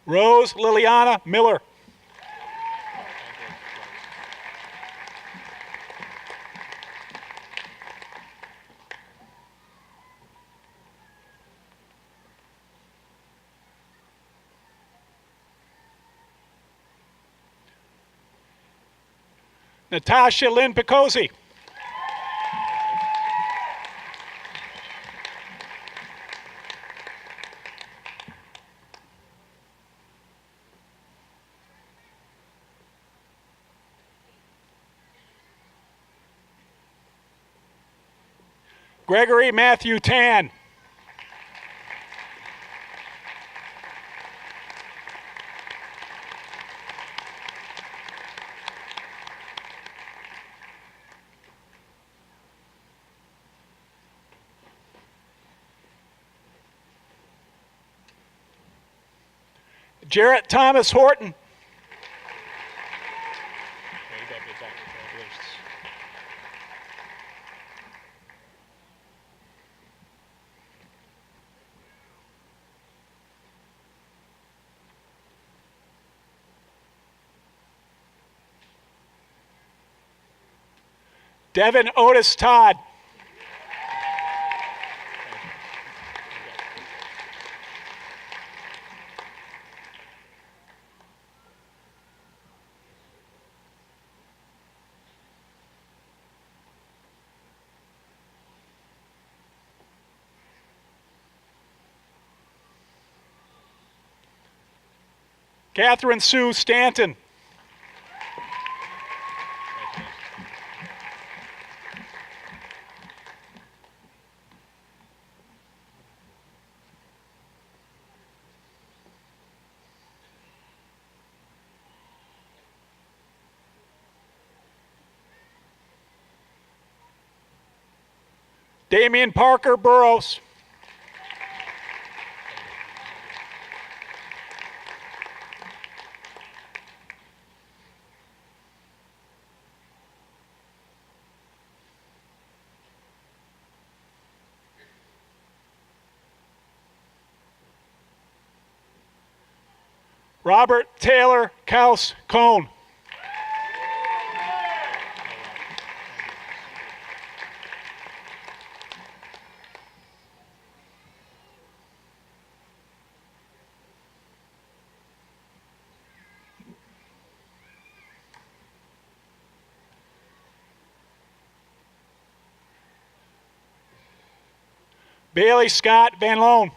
Rose Liliana Miller. Natasha Lynn Picozzi. Gregory Matthew Tan. Jarrett Thomas Horton. Devin Otis Todd. Catherine Sue Stanton. Damian Parker Burrows. Robert Taylor Kaus Cone. Bailey Scott Van Loan.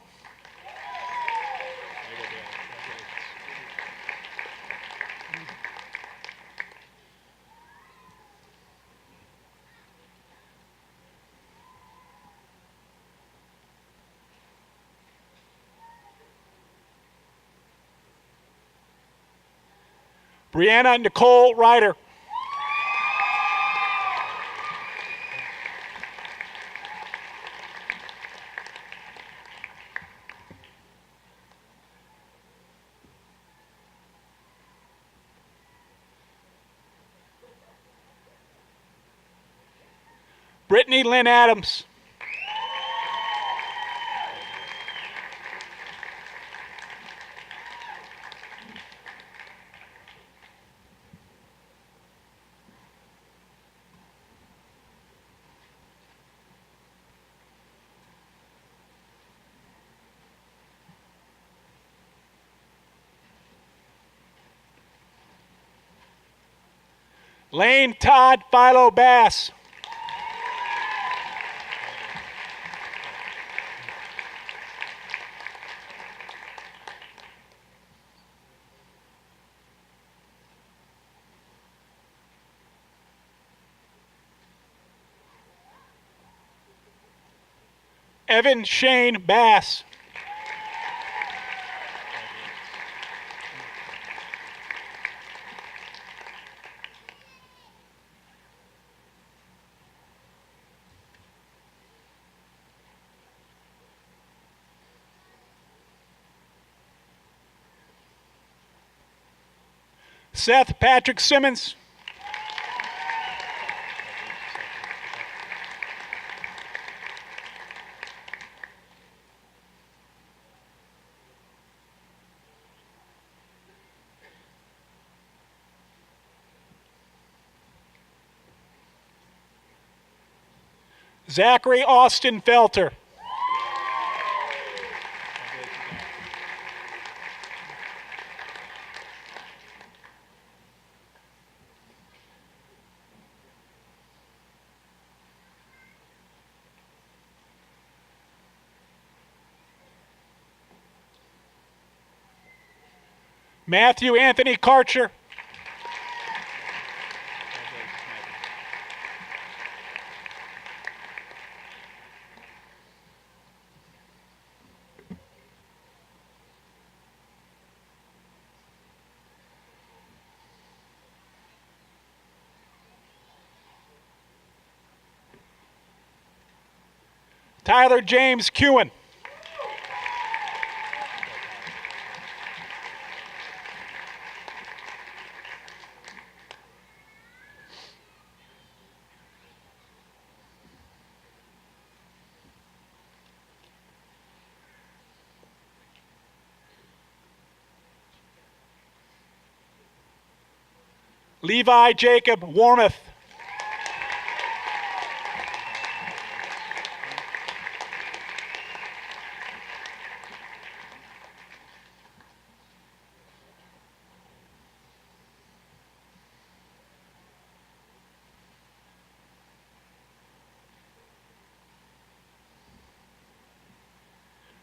Brianna Nicole Ryder. Brittany Lynn Adams. Lane Todd Philo Bass. Evan Shane Bass. Seth Patrick Simmons. Zachary Austin Felter. Matthew Anthony Karcher. Tyler James Kewen. Levi Jacob Warmoth.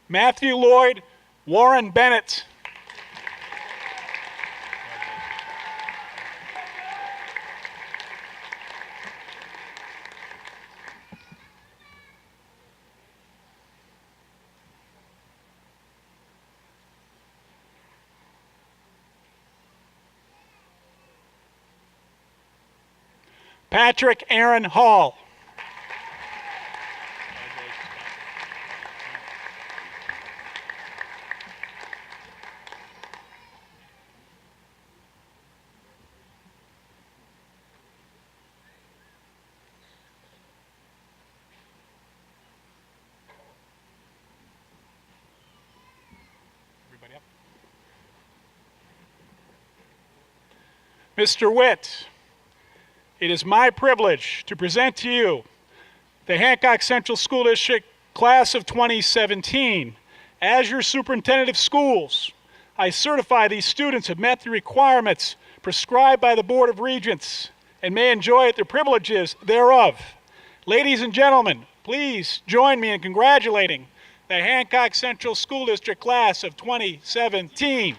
Matthew Lloyd Warren Bennett. Patrick Aaron Hall. Mr. Witt, it is my privilege to present to you the Hancock Central School District Class of 2017. As your superintendent of schools, I certify these students have met the requirements prescribed by the Board of Regents and may enjoy the privileges thereof. Ladies and gentlemen, please join me in congratulating the Hancock Central School District Class of 2017.